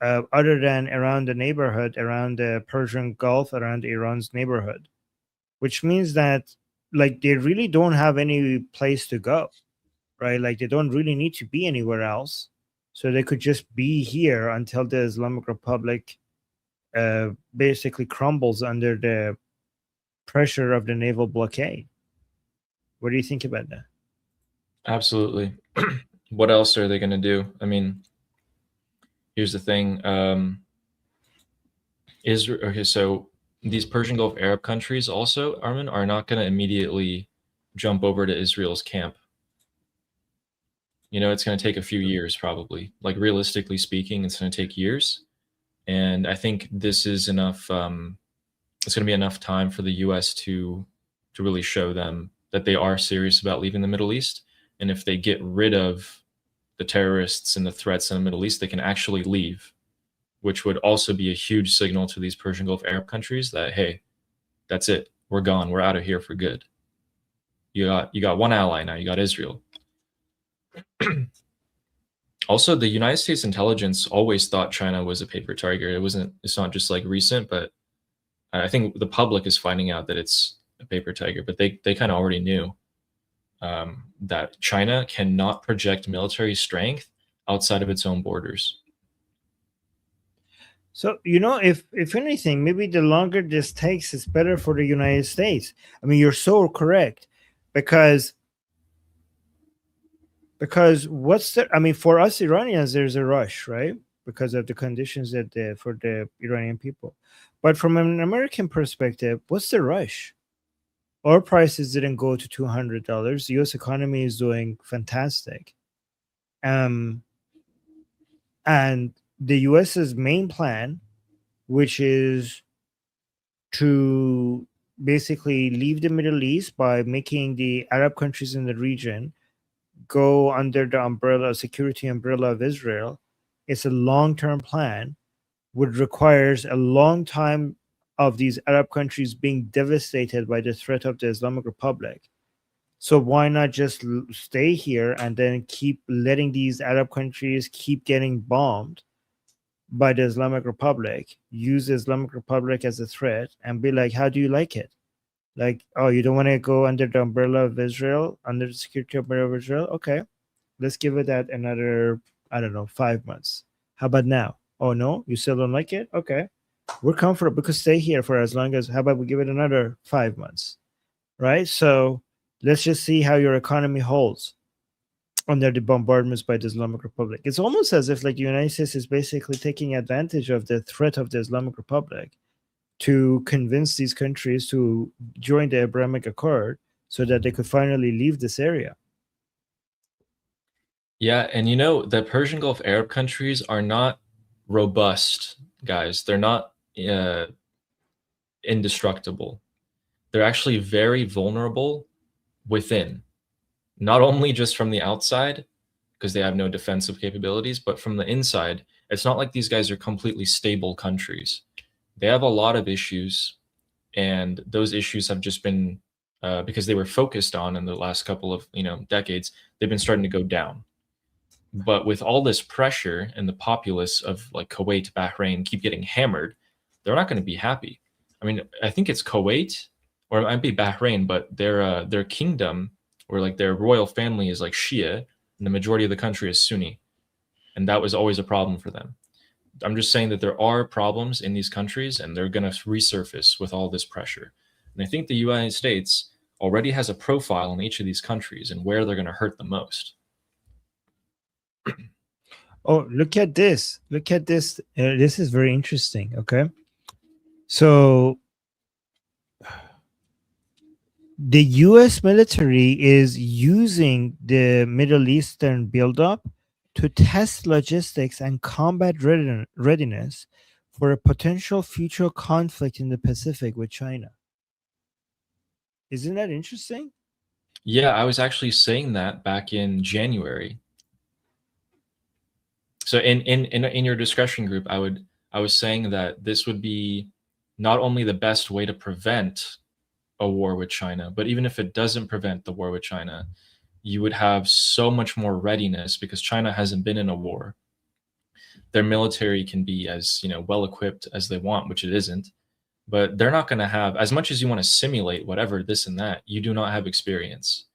other than around the neighborhood, around the Persian Gulf, around Iran's neighborhood, which means that they really don't have any place to go, right? Like, they don't really need to be anywhere else. So they could just be here until the Islamic Republic basically crumbles under the pressure of the naval blockade. What do you think about that? Absolutely. What else are they going to do? I mean, here's the thing. Israel. Okay, so these Persian Gulf Arab countries also, Armin, are not going to immediately jump over to Israel's camp. It's going to take a few years, probably. Like realistically speaking, it's going to take years, and I think this is enough. It's going to be enough time for the U.S. to really show them that they are serious about leaving the Middle East, and if they get rid of the terrorists and the threats in the Middle East, they can actually leave, which would also be a huge signal to these Persian Gulf Arab countries that, hey, that's it. We're gone. We're out of here for good. You got one ally now. You got Israel. Also, the United States intelligence always thought China was a paper tiger. It's not just like recent, but I think the public is finding out that it's a paper tiger, but they kind of already knew that China cannot project military strength outside of its own borders. So, if anything, maybe the longer this takes, it's better for the United States. I mean, you're so correct, because for us Iranians, there's a rush, right? Because of the conditions for the Iranian people. But from an American perspective, what's the rush? Oil prices didn't go to $200. The U.S. economy is doing fantastic. And the U.S.'s main plan, which is to basically leave the Middle East by making the Arab countries in the region go under the security umbrella of Israel, it's a long-term plan, which requires a long time of these Arab countries being devastated by the threat of the Islamic Republic. So why not just stay here and then keep letting these Arab countries keep getting bombed by the Islamic Republic, use the Islamic Republic as a threat, and be like, how do you like it? Like, oh, you don't want to go under the umbrella of Israel, under the security umbrella of Israel? Okay, let's give it that another, I don't know, 5 months. How about now? Oh, no, you still don't like it? Okay, we're comfortable because stay here for as long as, how about we give it another 5 months, right? So let's just see how your economy holds under the bombardments by the Islamic Republic. It's almost as if like the United States is basically taking advantage of the threat of the Islamic Republic to convince these countries to join the Abrahamic Accord so that they could finally leave this area. Yeah, and the Persian Gulf Arab countries are not robust, guys. They're not indestructible. They're actually very vulnerable within. Not only just from the outside, because they have no defensive capabilities, but from the inside. It's not like these guys are completely stable countries. They have a lot of issues, and those issues have just been, because they were focused on in the last couple of decades, they've been starting to go down. But with all this pressure and the populace of like Kuwait, Bahrain keep getting hammered, they're not going to be happy. I mean, I think it's Kuwait, or it might be Bahrain, but their kingdom, or like their royal family, is like Shia, and the majority of the country is Sunni, and that was always a problem for them. I'm just saying that there are problems in these countries, and they're going to resurface with all this pressure. And I think the United States already has a profile in each of these countries and where they're going to hurt the most. Oh, look at this. Look at this. This is very interesting. Okay. So the U.S. military is using the Middle Eastern buildup to test logistics and combat readiness for a potential future conflict in the Pacific with China. Isn't that interesting? Yeah, I was actually saying that back in January. So in your discussion group, I was saying that this would be not only the best way to prevent a war with China, but even if it doesn't prevent the war with China, you would have so much more readiness because China hasn't been in a war. Their military can be as well equipped as they want, which it isn't, but they're not going to have, as much as you want to simulate whatever this and that, you do not have experience.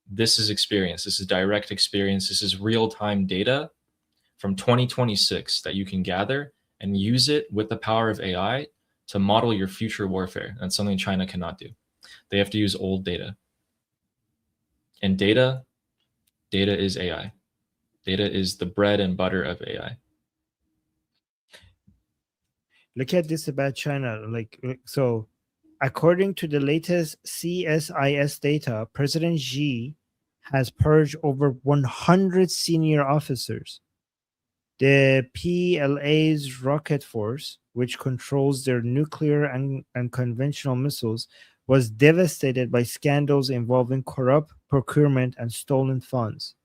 This is experience. This is direct experience. This is real-time data from 2026 that you can gather and use it with the power of AI to model your future warfare. That's something China cannot do. They have to use old data. And data is AI. Data is the bread and butter of AI. Look at this about China. So, according to the latest CSIS data, President Xi has purged over 100 senior officers. The PLA's rocket force, which controls their nuclear and conventional missiles, was devastated by scandals involving corrupt procurement and stolen funds.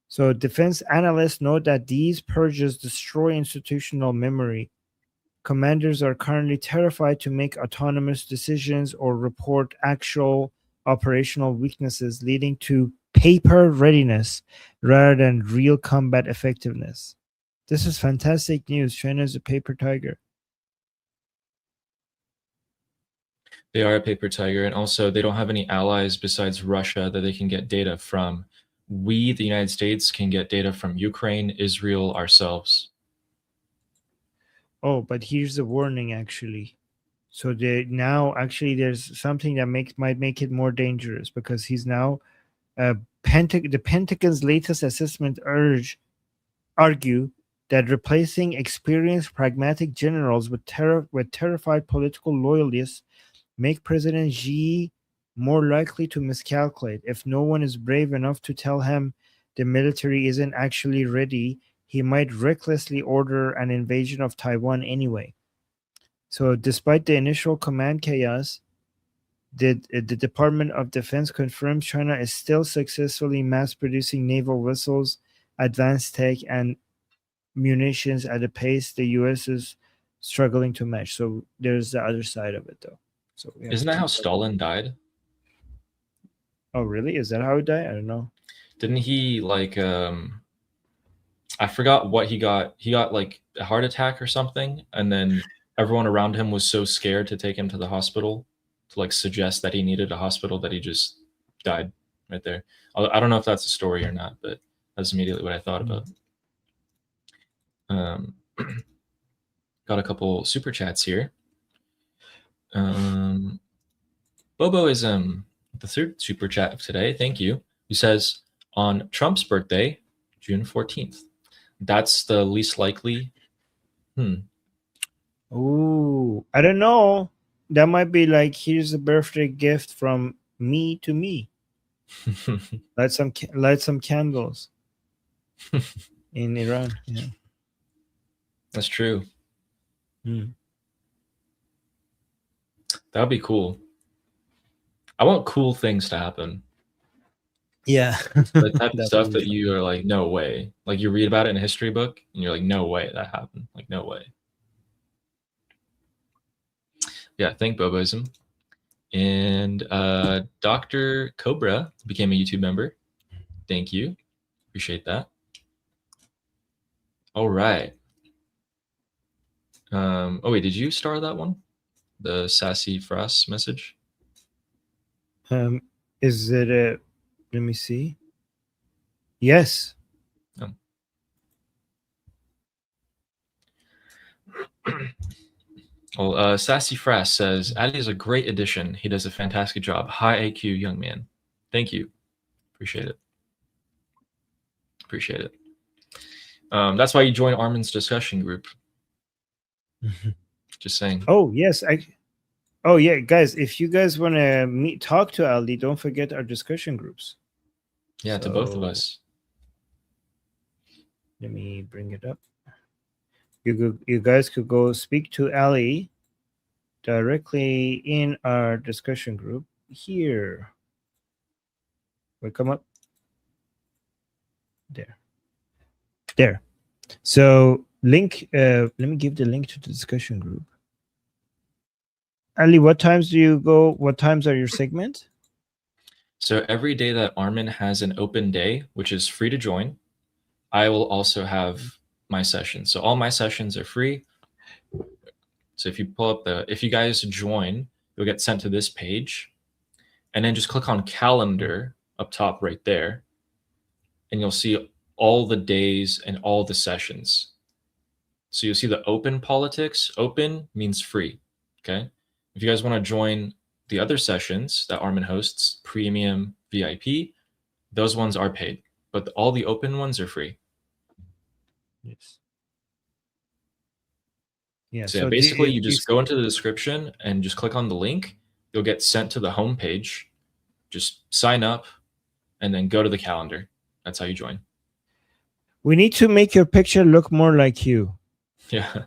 So defense analysts note that these purges destroy institutional memory. Commanders are currently terrified to make autonomous decisions or report actual operational weaknesses, leading to paper readiness rather than real combat effectiveness. This is fantastic news. China is a paper tiger. They are a paper tiger, and also they don't have any allies besides Russia that they can get data from. We, the United States, can get data from Ukraine, Israel, ourselves. Oh, but here's the warning actually. So there's something that might make it more dangerous, because he's now the Pentagon's latest assessment argue that replacing experienced pragmatic generals with terrified political loyalists make President Xi more likely to miscalculate. If no one is brave enough to tell him the military isn't actually ready, he might recklessly order an invasion of Taiwan anyway. So despite the initial command chaos, the Department of Defense confirms China is still successfully mass-producing naval vessels, advanced tech, and munitions at a pace the U.S. is struggling to match. So there's the other side of it, though. So Isn't that how Stalin died? Oh, really? Is that how he died? I don't know. Didn't he like I forgot what he got. He got like a heart attack or something, and then everyone around him was so scared to take him to the hospital to like suggest that he needed a hospital that he just died right there. I don't know if that's a story or not, but that's immediately what I thought about. Got a couple super chats here. Boboism, the third super chat of today, thank you. He says, on Trump's birthday, June 14th. That's the least likely. Ooh, I don't know. That might be like, here's a birthday gift from me to me. light some candles in Iran. Yeah, that's true. Hmm. That would be cool. I want cool things to happen. Yeah, The type of stuff Definitely. that you are like, no way. Like you read about it in a history book and you're like, no way that happened. Like, no way. Yeah, thank Boboism. And Dr. Cobra became a YouTube member. Thank you. Appreciate that. All right. Oh wait, did you star that one? The Sassy Frost message? Is it a? Let me see. Yes. Oh. Well, Sassy Frost says, Ali is a great addition. He does a fantastic job. High IQ young man. Thank you. Appreciate it. Appreciate it. That's why you join Armin's discussion group. Just saying. Oh yes, Oh yeah, guys! If you guys want to talk to Ali, don't forget our discussion groups. Yeah, to both of us. Let me bring it up. You guys could go speak to Ali directly in our discussion group here. We come up there. So link. Let me give the link to the discussion group. Ali, what times do you go? What times are your segments? So every day that Armin has an open day, which is free to join, I will also have my sessions. So all my sessions are free. So if you pull up if you guys join, you'll get sent to this page, and then just click on calendar up top right there, and you'll see all the days and all the sessions. So you'll see the open politics. Open means free. Okay. If you guys want to join the other sessions that Armin hosts, premium, VIP, those ones are paid, but all the open ones are free. Yes. Yeah. So yeah, basically, you just go into the description and just click on the link. You'll get sent to the home page. Just sign up, and then go to the calendar. That's how you join. We need to make your picture look more like you. Yeah.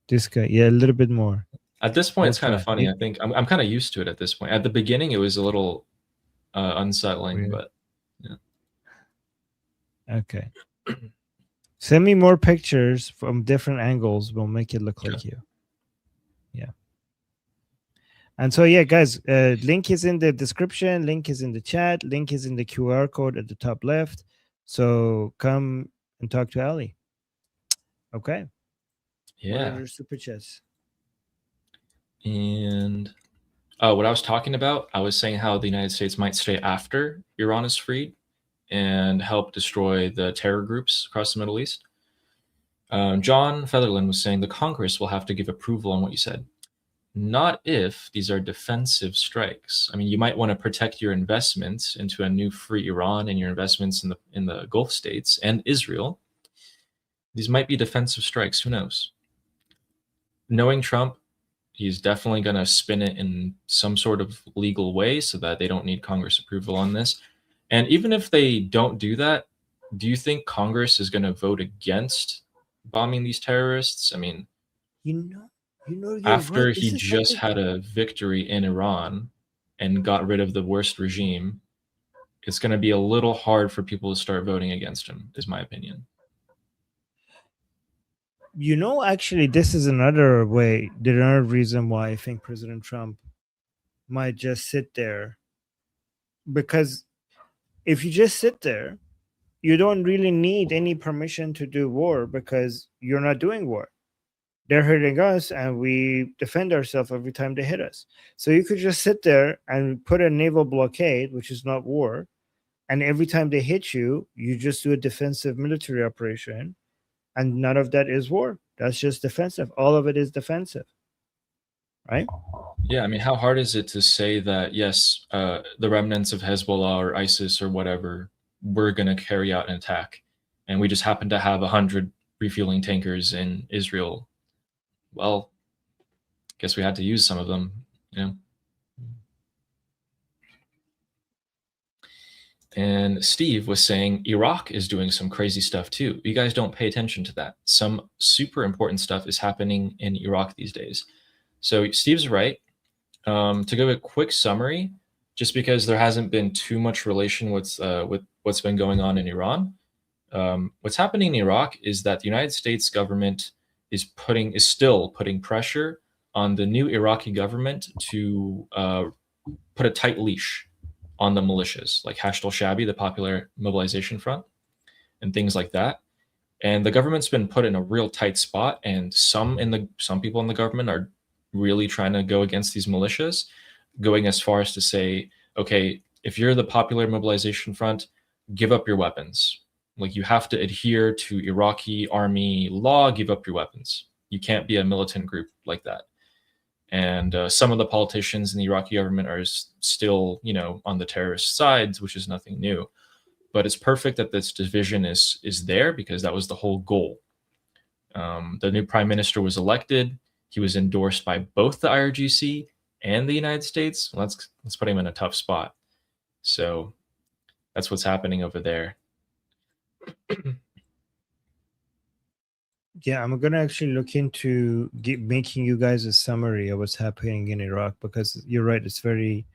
This guy, yeah, a little bit more. At this point, it's kind of right. funny. I think I'm kind of used to it at this point. At the beginning, it was a little unsettling, Weird. but yeah. Okay. Send me more pictures from different angles. We'll make it look like you. Yeah. And so, yeah, guys, link is in the description. Link is in the chat. Link is in the QR code at the top left. So come and talk to Ali. Okay. Yeah. What are your super chats? And what I was talking about, I was saying how the United States might stay after Iran is freed and help destroy the terror groups across the Middle East. John Featherland was saying the Congress will have to give approval on what you said. Not if these are defensive strikes. I mean, you might want to protect your investments into a new free Iran and your investments in the Gulf states and Israel. These might be defensive strikes. Who knows? Knowing Trump, he's definitely going to spin it in some sort of legal way so that they don't need Congress approval on this. And even if they don't do that, do you think Congress is going to vote against bombing these terrorists? I mean, after he just had a victory in Iran and got rid of the worst regime, it's going to be a little hard for people to start voting against him, is my opinion. Actually, this is another reason why I think President Trump might just sit there. Because if you just sit there, you don't really need any permission to do war because you're not doing war. They're hurting us and we defend ourselves every time they hit us. So you could just sit there and put a naval blockade, which is not war. And every time they hit you, you just do a defensive military operation. And none of that is war. That's just defensive. All of it is defensive. Right? Yeah, I mean, how hard is it to say that, yes, the remnants of Hezbollah or ISIS or whatever, we're going to carry out an attack. And we just happen to have 100 refueling tankers in Israel. Well, guess we had to use some of them, And Steve was saying Iraq is doing some crazy stuff too. You guys don't pay attention to that. Some super important stuff is happening in Iraq these days. So Steve's right. To give a quick summary, just because there hasn't been too much relation with what's been going on in Iran, what's happening in Iraq is that the United States government is still putting pressure on the new Iraqi government to put a tight leash on the militias, like Hashd al-Shabi, the Popular Mobilization Front, and things like that. And the government's been put in a real tight spot, and some people in the government are really trying to go against these militias, going as far as to say, okay, if you're the Popular Mobilization Front, give up your weapons. Like, you have to adhere to Iraqi army law, give up your weapons. You can't be a militant group like that. And some of the politicians in the Iraqi government are still, on the terrorist sides, which is nothing new. But it's perfect that this division is there, because that was the whole goal. The new prime minister was elected. He was endorsed by both the IRGC and the United States. Let's put him in a tough spot. So that's what's happening over there. Yeah, I'm going to actually look into making you guys a summary of what's happening in Iraq, because you're right. It's very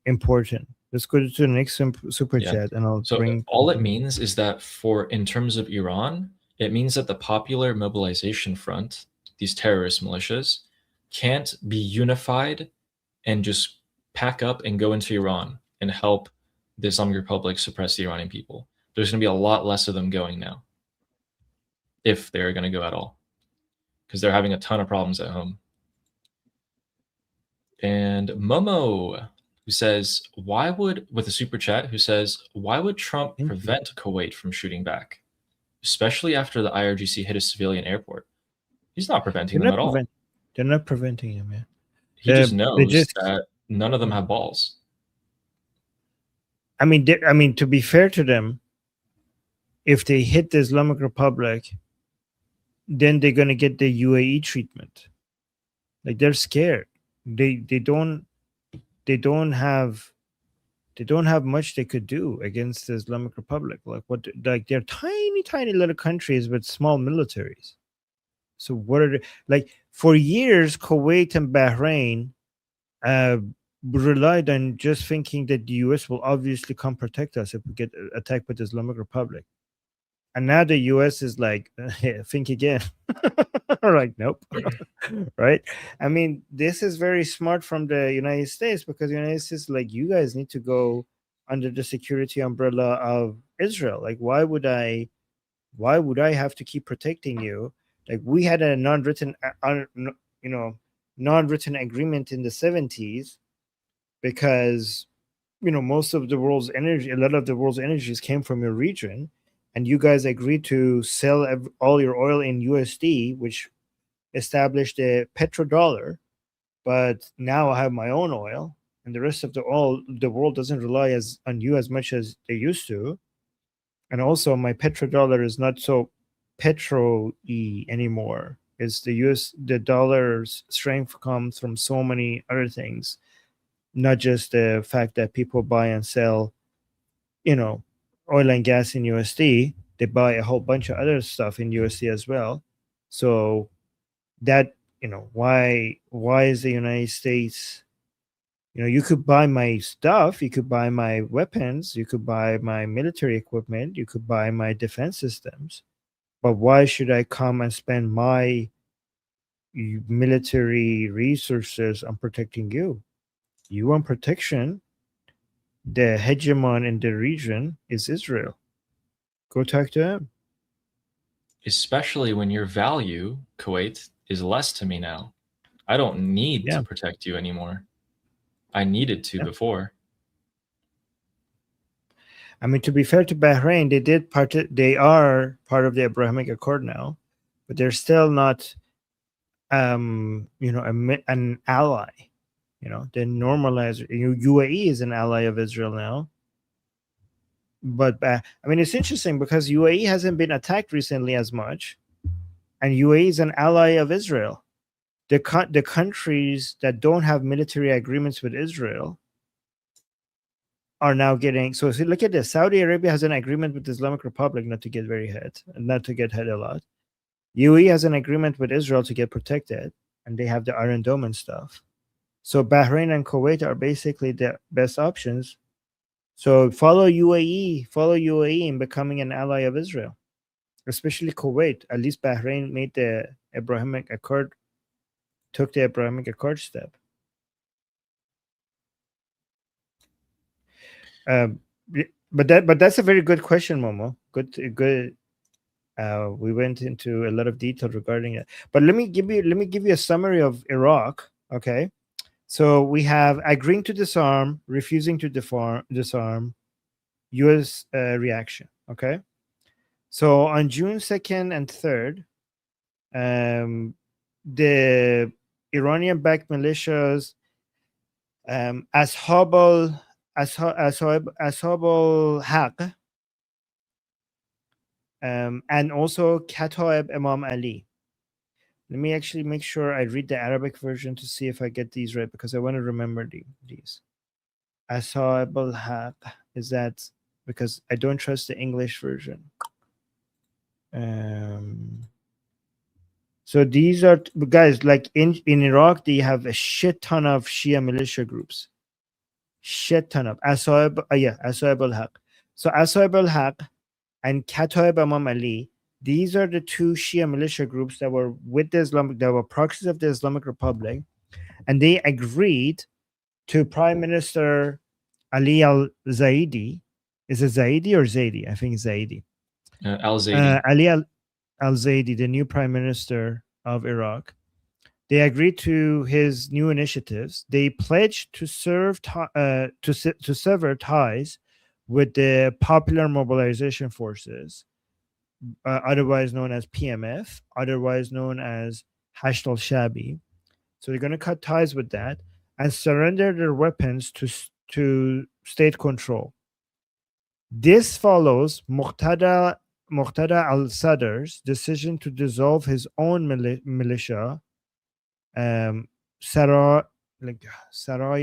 important. Let's go to the next super chat, and I'll bring. All it means is that in terms of Iran, it means that the Popular Mobilization Front, these terrorist militias, can't be unified and just pack up and go into Iran and help the Islamic Republic suppress the Iranian people. There's going to be a lot less of them going now, if they're going to go at all, because they're having a ton of problems at home. And Momo, who says, with a super chat, who says, why would Trump prevent Kuwait from shooting back, especially after the IRGC hit a civilian airport? He's not preventing They're them not, at all. they're not preventing him, man. He just they knows just- that none of them have balls. I mean, to be fair to them, if they hit the Islamic Republic, then they're gonna get the UAE treatment. Like they're scared. They don't have much they could do against the Islamic Republic. Like they're tiny little countries with small militaries. So what are they, like for years Kuwait and Bahrain relied on just thinking that the US will obviously come protect us if we get attacked by the Islamic Republic. And now the US is like, think again. Like, nope. Right? I mean, this is very smart from the United States, because the United States, like, you guys need to go under the security umbrella of Israel. Like, why would I have to keep protecting you? Like, we had a non-written agreement in the 70s, because most of the world's energy, a lot of the world's energies came from your region, and you guys agreed to sell all your oil in USD, which established a petrodollar. But now I have my own oil, and the rest of the world doesn't rely on you as much as they used to. And also, my petrodollar is not so petro-y anymore. It's the dollar's strength comes from so many other things, not just the fact that people buy and sell, oil and gas in USD. They buy a whole bunch of other stuff in USD as well. So that, why is the United States, you could buy my stuff, you could buy my weapons, you could buy my military equipment, you could buy my defense systems, but why should I come and spend my military resources on protecting you? You want protection? The hegemon in the region is Israel. Go talk to him. Especially when your value, Kuwait, is less to me now. I don't need Yeah. to protect you anymore. I needed to before. I mean, to be fair to Bahrain, they are part of the Abrahamic Accord now, but they're still not, an ally. They normalize. UAE is an ally of Israel now. But I mean, it's interesting because UAE hasn't been attacked recently as much, and UAE is an ally of Israel. The countries that don't have military agreements with Israel are now getting. So if you look at this, Saudi Arabia has an agreement with the Islamic Republic not to get hit a lot. UAE has an agreement with Israel to get protected, and they have the Iron Dome and stuff. So Bahrain and Kuwait are basically the best options. So follow UAE in becoming an ally of Israel, especially Kuwait. At least Bahrain made the Abrahamic Accord, took the Abrahamic Accord step. But that's a very good question, Momo. Good. We went into a lot of detail regarding it. But let me give you a summary of Iraq. Okay. So we have agreeing to disarm, refusing to disarm, U.S. Reaction. Okay. So on June 2nd and 3rd, the Iranian-backed militias, Ashab al-Haq, and also Kataib Imam Ali. Let me actually make sure I read the Arabic version to see if I get these right, because I want to remember these. Ashab al-Haq, is that because I don't trust the English version. So these are guys, like in Iraq, they have a shit ton of Shia militia groups. Shit ton of Ashab al-Haq. So Ashab al-Haq and Kataib Imam Ali, these are the two Shia militia groups that were with the that were proxies of the Islamic Republic, and they agreed to Prime Minister Ali al-Zaidi. Is it Zaidi or Zaidi? I think it's Zaidi. Al-Zaidi. Ali al-Zaidi, the new Prime Minister of Iraq. They agreed to his new initiatives. They pledged to sever ties with the Popular Mobilization Forces. otherwise known as PMF, otherwise known as Hashd al-Shabi. So they're going to cut ties with that and surrender their weapons to state control. This follows Muqtada al-Sadr's decision to dissolve his own militia, Saraya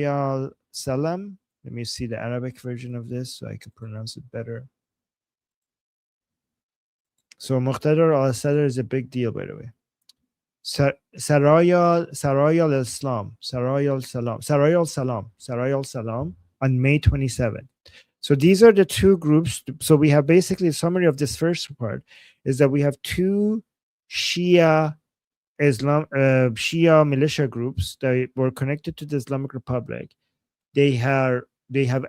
al-Salam. Let me see the Arabic version of this so I can pronounce it better. So Muqtada al-Sadr is a big deal, by the way. Saraya al-Salam on May 27. So these are the two groups. So we have basically a summary of this first part is that we have two Shia militia groups that were connected to the Islamic Republic. They have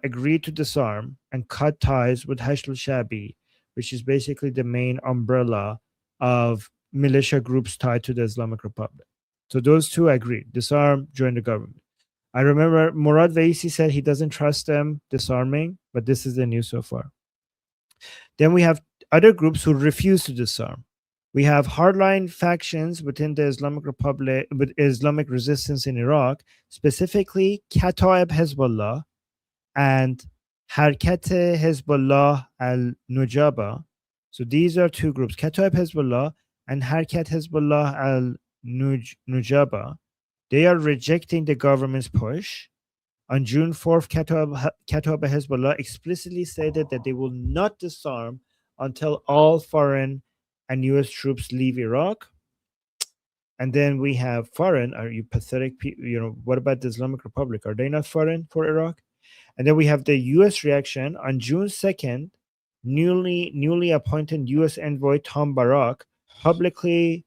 agreed to disarm and cut ties with Hashd al-Shabi, which is basically the main umbrella of militia groups tied to the Islamic Republic. So those two agreed, disarm, join the government. I remember Murad Vaisi said he doesn't trust them disarming, but this is the news so far. Then we have other groups who refuse to disarm. We have hardline factions within the Islamic Republic, with Islamic resistance in Iraq, specifically Kataib Hezbollah and Harkat Hezbollah al-Nujaba. So these are two groups, Kataib Hezbollah and Harkat Hezbollah al-Nujaba. They are rejecting the government's push. On June 4th, Kataib Hezbollah explicitly stated that they will not disarm until all foreign and U.S. troops leave Iraq. And then we have foreign. Are you pathetic people? What about the Islamic Republic? Are they not foreign for Iraq? And then we have the U.S. reaction. On June 2nd, newly appointed U.S. envoy Tom Barak publicly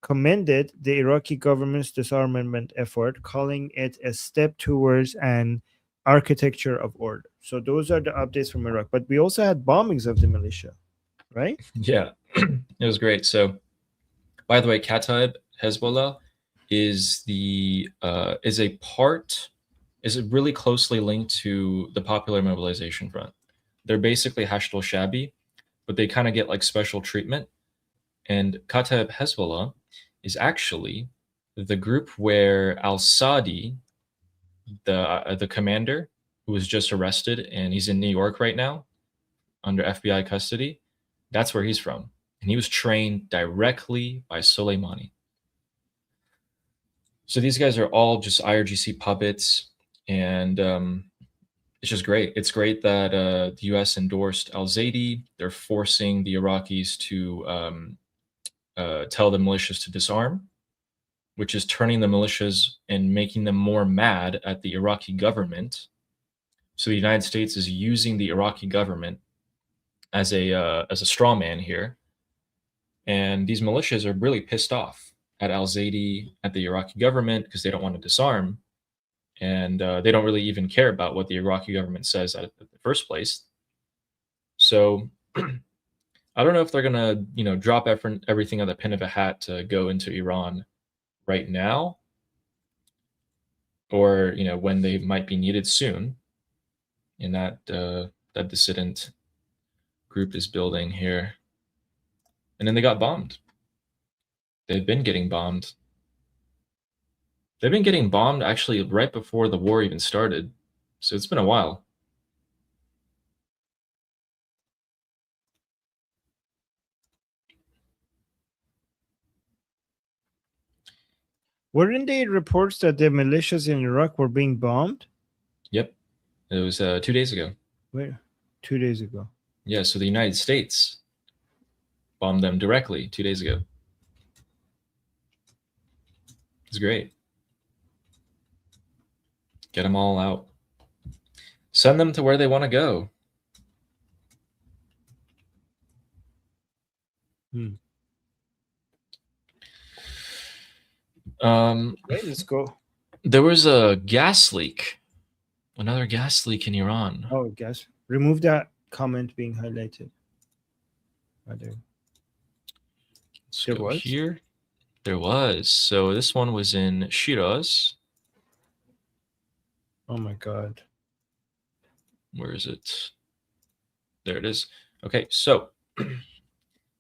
commended the Iraqi government's disarmament effort, calling it a step towards an architecture of order. So those are the updates from Iraq. But we also had bombings of the militia, right? Yeah, it was great. So, by the way, Kataib Hezbollah is really closely linked to the Popular Mobilization Front. They're basically Hashd al-Shabi, but they kind of get like special treatment. And Kataib Hezbollah is actually the group where al-Sadi, the commander who was just arrested and he's in New York right now under FBI custody, that's where he's from. And he was trained directly by Soleimani. So these guys are all just IRGC puppets, and it's just great. It's great that the U.S. endorsed al-Zaidi. They're forcing the Iraqis to tell the militias to disarm, which is turning the militias and making them more mad at the Iraqi government. So the United States is using the Iraqi government as a straw man here, and these militias are really pissed off at al-Zaidi, at the Iraqi government, because they don't want to disarm, and they don't really even care about what the Iraqi government says at the first place. So I don't know if they're gonna, drop everything on the pin of a hat to go into Iran right now, or when they might be needed soon. In that dissident group is building here, and then they got bombed. They've been getting bombed. They've been getting bombed actually right before the war even started, so it's been a while. Weren't there reports that the militias in Iraq were being bombed? Yep. It was 2 days ago. Wait, 2 days ago. Yeah, so the United States bombed them directly 2 days ago. It's great. Get them all out. Send them to where they want to go. Right, let's go. There was a gas leak. Another gas leak in Iran. Oh, gas. Remove that comment being highlighted. Let's There go was? here. There was. So this one was in Shiraz. Oh my God. Where is it? There it is. Okay, so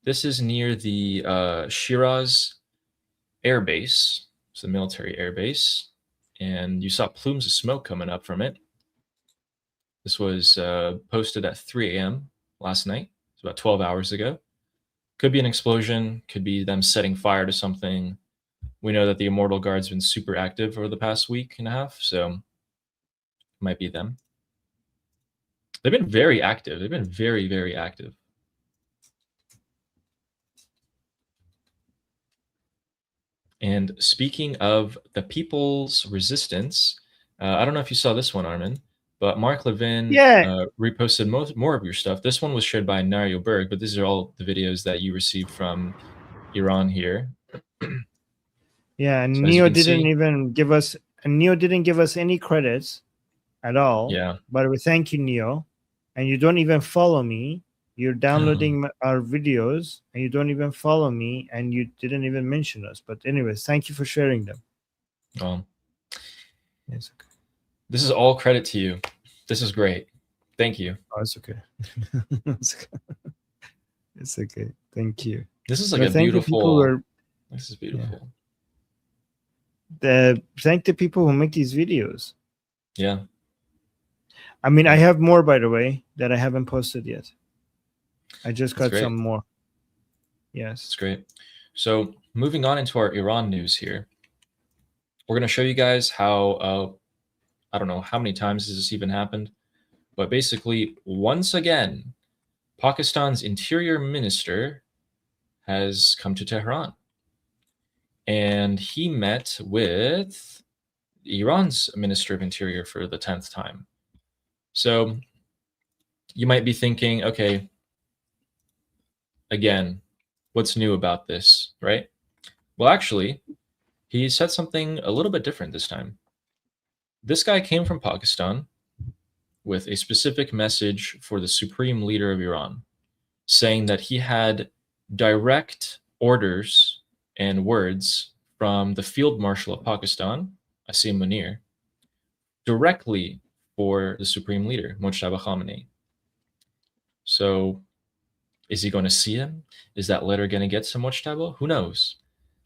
This is near the Shiraz Air Base. It's a military air base. And you saw plumes of smoke coming up from it. This was posted at 3 a.m. last night. It's about 12 hours ago. Could be an explosion. Could be them setting fire to something. We know that the Immortal Guard's been super active over the past week and a half, so it might be them. They've been very active. They've been very, very active. And speaking of the people's resistance, I don't know if you saw this one, Armin, but Mark Levin reposted more of your stuff. This one was shared by Nario Berg, but these are all the videos that you received from Iran here. Yeah, and So Neo didn't even give us any credits at all. Yeah. But we thank you, Neo. And you don't even follow me. You're downloading our videos and you don't even follow me and you didn't even mention us. But anyways, thank you for sharing them. Well, it's okay. This is all credit to you. This is great. Thank you. Oh, it's okay. It's okay. Thank you. This is like a beautiful. This is beautiful. Thank the people who make these videos. Yeah. I mean, I have more, by the way, that I haven't posted yet. I just got some more. Yes. It's great. So moving on into our Iran news here, we're going to show you guys how, I don't know how many times has this even happened, but basically, once again, Pakistan's interior minister has come to Tehran. And he met with Iran's Minister of Interior for the 10th time. So you might be thinking, okay, again, what's new about this, right? Well, actually, he said something a little bit different this time. This guy came from Pakistan with a specific message for the supreme leader of Iran, saying that he had direct orders and words from the Field Marshal of Pakistan, Asim Munir, directly for the supreme leader, Mojtaba Khamenei. So is he going to see him? Is that letter going to get to Mojtaba? Who knows?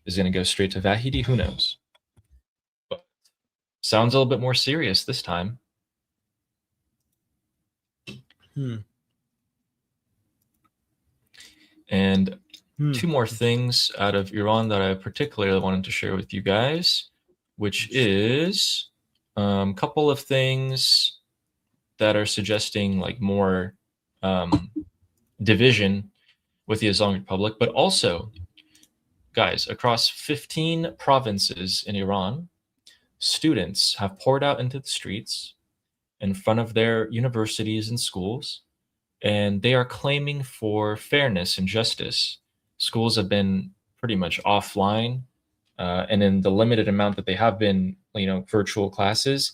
Is it going to go straight to Vahidi? Who knows? But sounds a little bit more serious this time. And two more things out of Iran that I particularly wanted to share with you guys, which is a couple of things that are suggesting like more division with the Islamic Republic, but also, guys, across 15 provinces in Iran, students have poured out into the streets in front of their universities and schools, and they are claiming for fairness and justice. Schools have been pretty much offline, and in the limited amount that they have been, virtual classes,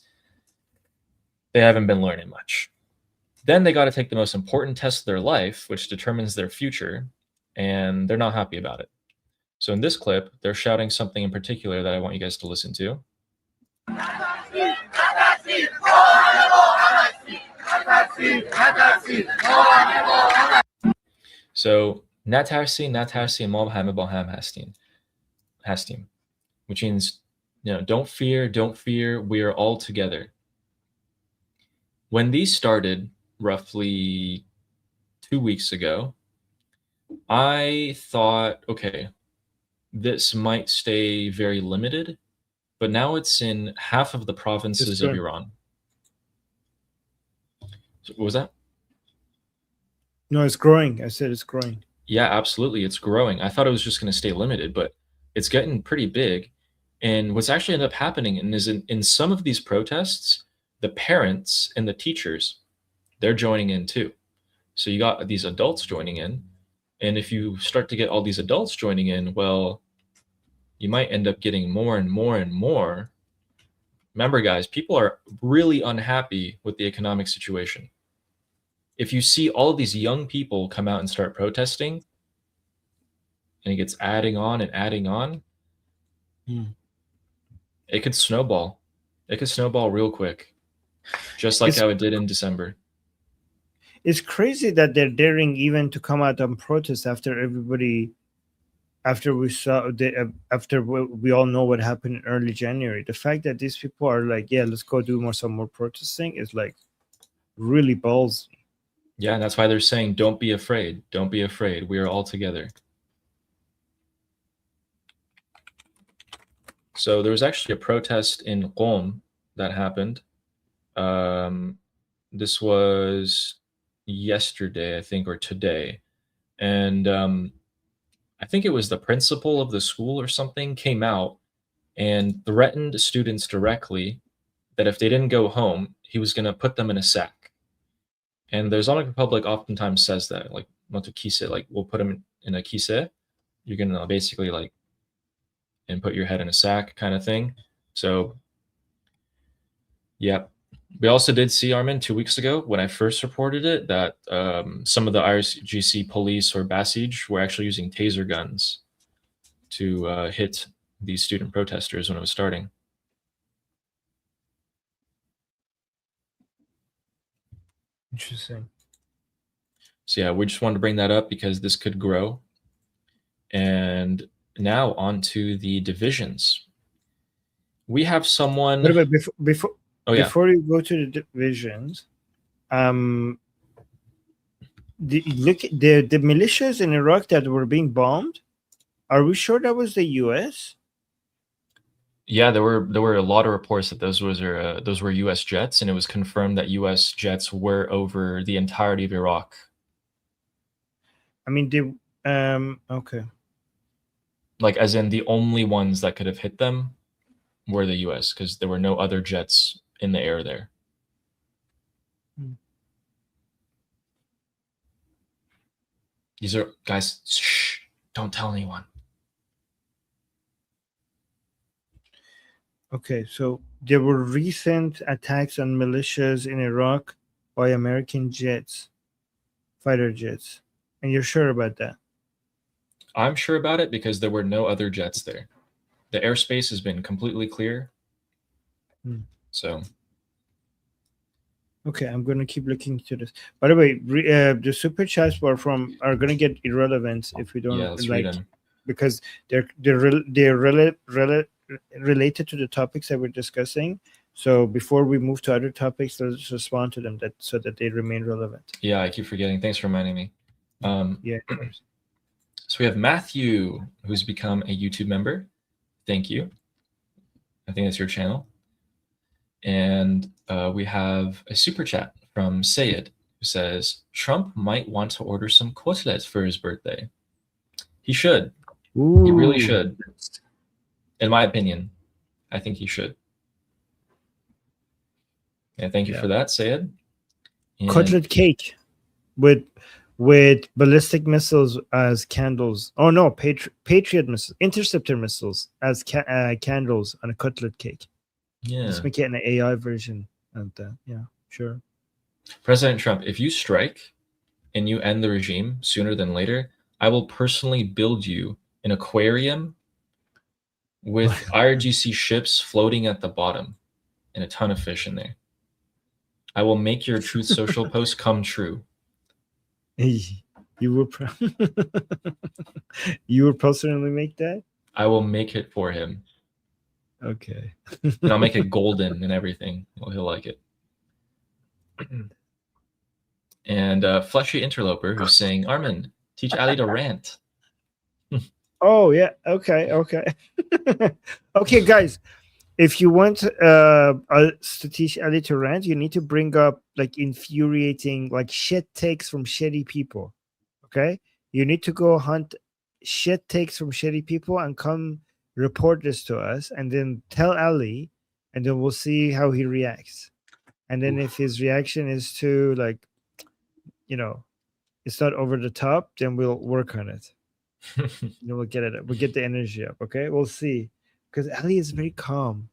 they haven't been learning much. Then they got to take the most important test of their life, which determines their future, and they're not happy about it. So in this clip, they're shouting something in particular that I want you guys to listen to. So Natarsi, ma hame ba ham hastim, which means, don't fear, we are all together. When these started roughly 2 weeks ago, I thought, okay, this might stay very limited, but now it's in half of the provinces of Iran. So what was that? No, it's growing. I said it's growing. Yeah, absolutely. It's growing. I thought it was just going to stay limited, but it's getting pretty big. And what's actually ended up happening is in some of these protests, the parents and the teachers, they're joining in too. So you got these adults joining in. And if you start to get all these adults joining in, well, you might end up getting more and more and more. Remember, guys, people are really unhappy with the economic situation. If you see all of these young people come out and start protesting, and it gets adding on and adding on, it could snowball. It could snowball real quick, just like how it did in December. It's crazy that they're daring even to come out and protest after everybody, after we all know what happened in early January. The fact that these people are like, yeah, let's go do some more protesting is like really ballsy. Yeah, and that's why they're saying, don't be afraid. Don't be afraid. We are all together. So there was actually a protest in Qom that happened. This was yesterday, I think, or today. And I think it was the principal of the school or something came out and threatened students directly that if they didn't go home, he was going to put them in a sack. And the Islamic Republic oftentimes says that, like, not to kise, like, we'll put them in a kise. You're going to basically, like, and put your head in a sack kind of thing. So, yeah. We also did see, Armin, 2 weeks ago when I first reported it, that some of the IRGC police or Basij were actually using taser guns to hit these student protesters when it was starting. Interesting. So yeah, we just wanted to bring that up because this could grow. And now on to the divisions. We have someone. By the way, before Oh yeah. before you go to the divisions, the militias in Iraq that were being bombed, are we sure that was the U.S.? Yeah, there were a lot of reports that those were U.S. jets, and it was confirmed that U.S. jets were over the entirety of Iraq. I mean, okay. Like, as in the only ones that could have hit them were the U.S. because there were no other jets in the air there. These are guys. Shh! Don't tell anyone. Okay, so there were recent attacks on militias in Iraq by American jets, fighter jets, and you're sure about that? I'm sure about it because there were no other jets there. The airspace has been completely clear. So. Okay, I'm going to keep looking into this. By the way, the super chats are going to get irrelevant if we don't let's read them. because they're related to the topics that we're discussing. So before we move to other topics, let's respond to them so that they remain relevant. Yeah, I keep forgetting. Thanks for reminding me. Yeah, of course. So we have Matthew, who's become a YouTube member. Thank you. I think that's your channel. And we have a super chat from Sayed, who says, Trump might want to order some kotelet for his birthday. He should. Ooh. He really should. In my opinion, I think he should. Yeah, thank you for that, Sayed. And Cutlet cake with ballistic missiles as candles. Oh no, Patriot missiles, interceptor missiles as candles on a cutlet cake. yeah. Let's make it an AI version of that. Yeah, sure. President Trump, if you strike and you end the regime sooner than later, I will personally build you an aquarium with IRGC ships floating at the bottom and a ton of fish in there. I will make your Truth Social post come true. Hey, you will you will personally make that? I will make it for him. Okay. And I'll make it golden and everything. Well, he'll like it. And Fleshy Interloper, who's saying, Armin, teach Ali to rant. Oh yeah. Okay. Okay, guys. If you want us to teach Ali to rant, you need to bring up like infuriating, like shit takes from shitty people. Okay, you need to go hunt shit takes from shitty people and come report this to us, and then tell Ali, and then we'll see how he reacts. And then if his reaction is to like, it's not over the top, then we'll work on it. Then we'll get it. We'll get the energy up. Okay, we'll see. Because Ali is very calm,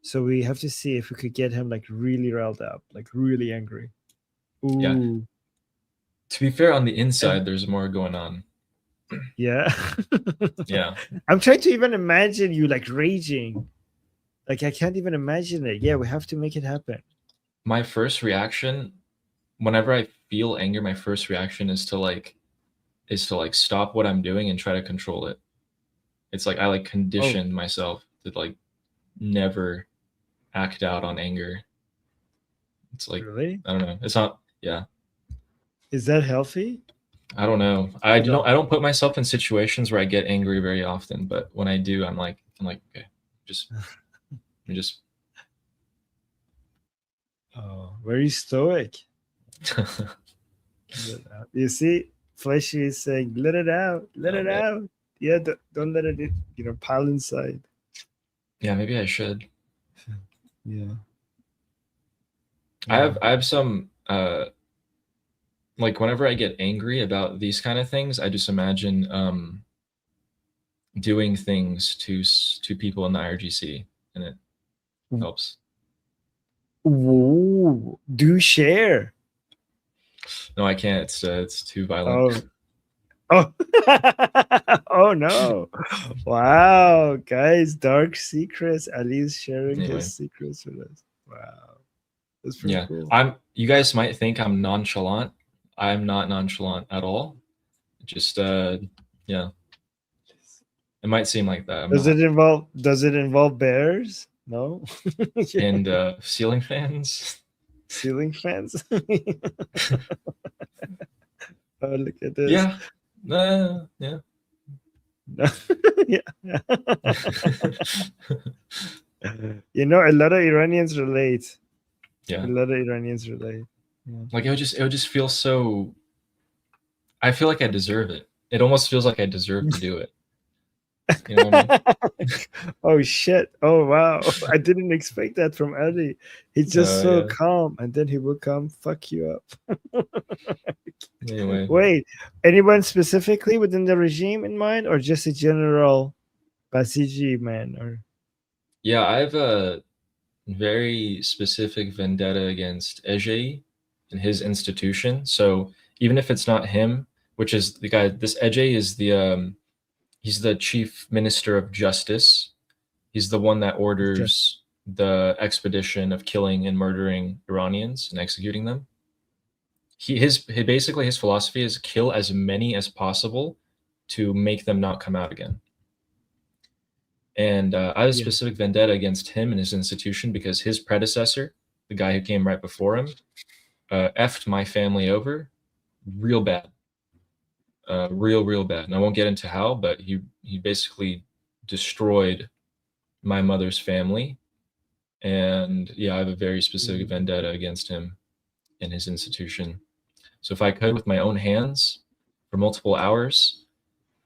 so we have to see if we could get him like really riled up, like really angry. Ooh. Yeah. To be fair, on the inside, there's more going on. Yeah. Yeah. I'm trying to even imagine you like raging. Like I can't even imagine it. Yeah, we have to make it happen. My first reaction, whenever I feel anger, my first reaction is to like stop what I'm doing and try to control it. It's like I like conditioned myself to like never act out on anger. It's like Really? I don't know. It's not. Yeah. Is that healthy? I don't know. I don't put myself in situations where I get angry very often, but when I do, I'm like okay, just Oh, very stoic. You see, Fleshy is saying, "Let it out, let it Okay. out." Yeah, don't let it, pile inside. Yeah, maybe I should. Yeah. I have some like whenever I get angry about these kind of things, I just imagine doing things to people in the IRGC, and it helps. Ooh, do share. No, I can't. It's too violent. Oh, oh no! Wow, guys, dark secrets. Ali's sharing Anyway. his secrets with us. Wow, that's pretty Yeah, cool. You guys might think I'm nonchalant. I'm not nonchalant at all. Just yeah. It might seem like that. I'm Does not. it involve bears? No. And ceiling fans. Ceiling fans. Oh, look at this. Yeah. Yeah. Yeah. A lot of Iranians relate. Yeah. A lot of Iranians relate. Yeah. Like it would just feel so. I feel like I deserve it. It almost feels like I deserve to do it. You know what I mean? Oh shit! Oh wow! I didn't expect that from Ali. He's just so Yeah. calm, and then he will come fuck you up. Anyway. Wait, anyone specifically within the regime in mind, or just a general Basiji man? Or Yeah, I have a very specific vendetta against Ejei and his institution. So even if it's not him, which is the guy, this Ejei is he's the chief minister of justice. He's the one that orders the expedition of killing and murdering Iranians and executing them. Basically his philosophy is kill as many as possible to make them not come out again. And I have a specific vendetta against him and his institution because his predecessor, the guy who came right before him, effed my family over real bad. Real bad. And I won't get into how, but he basically destroyed my mother's family. And yeah, I have a very specific vendetta against him and his institution. So if I could, with my own hands, for multiple hours,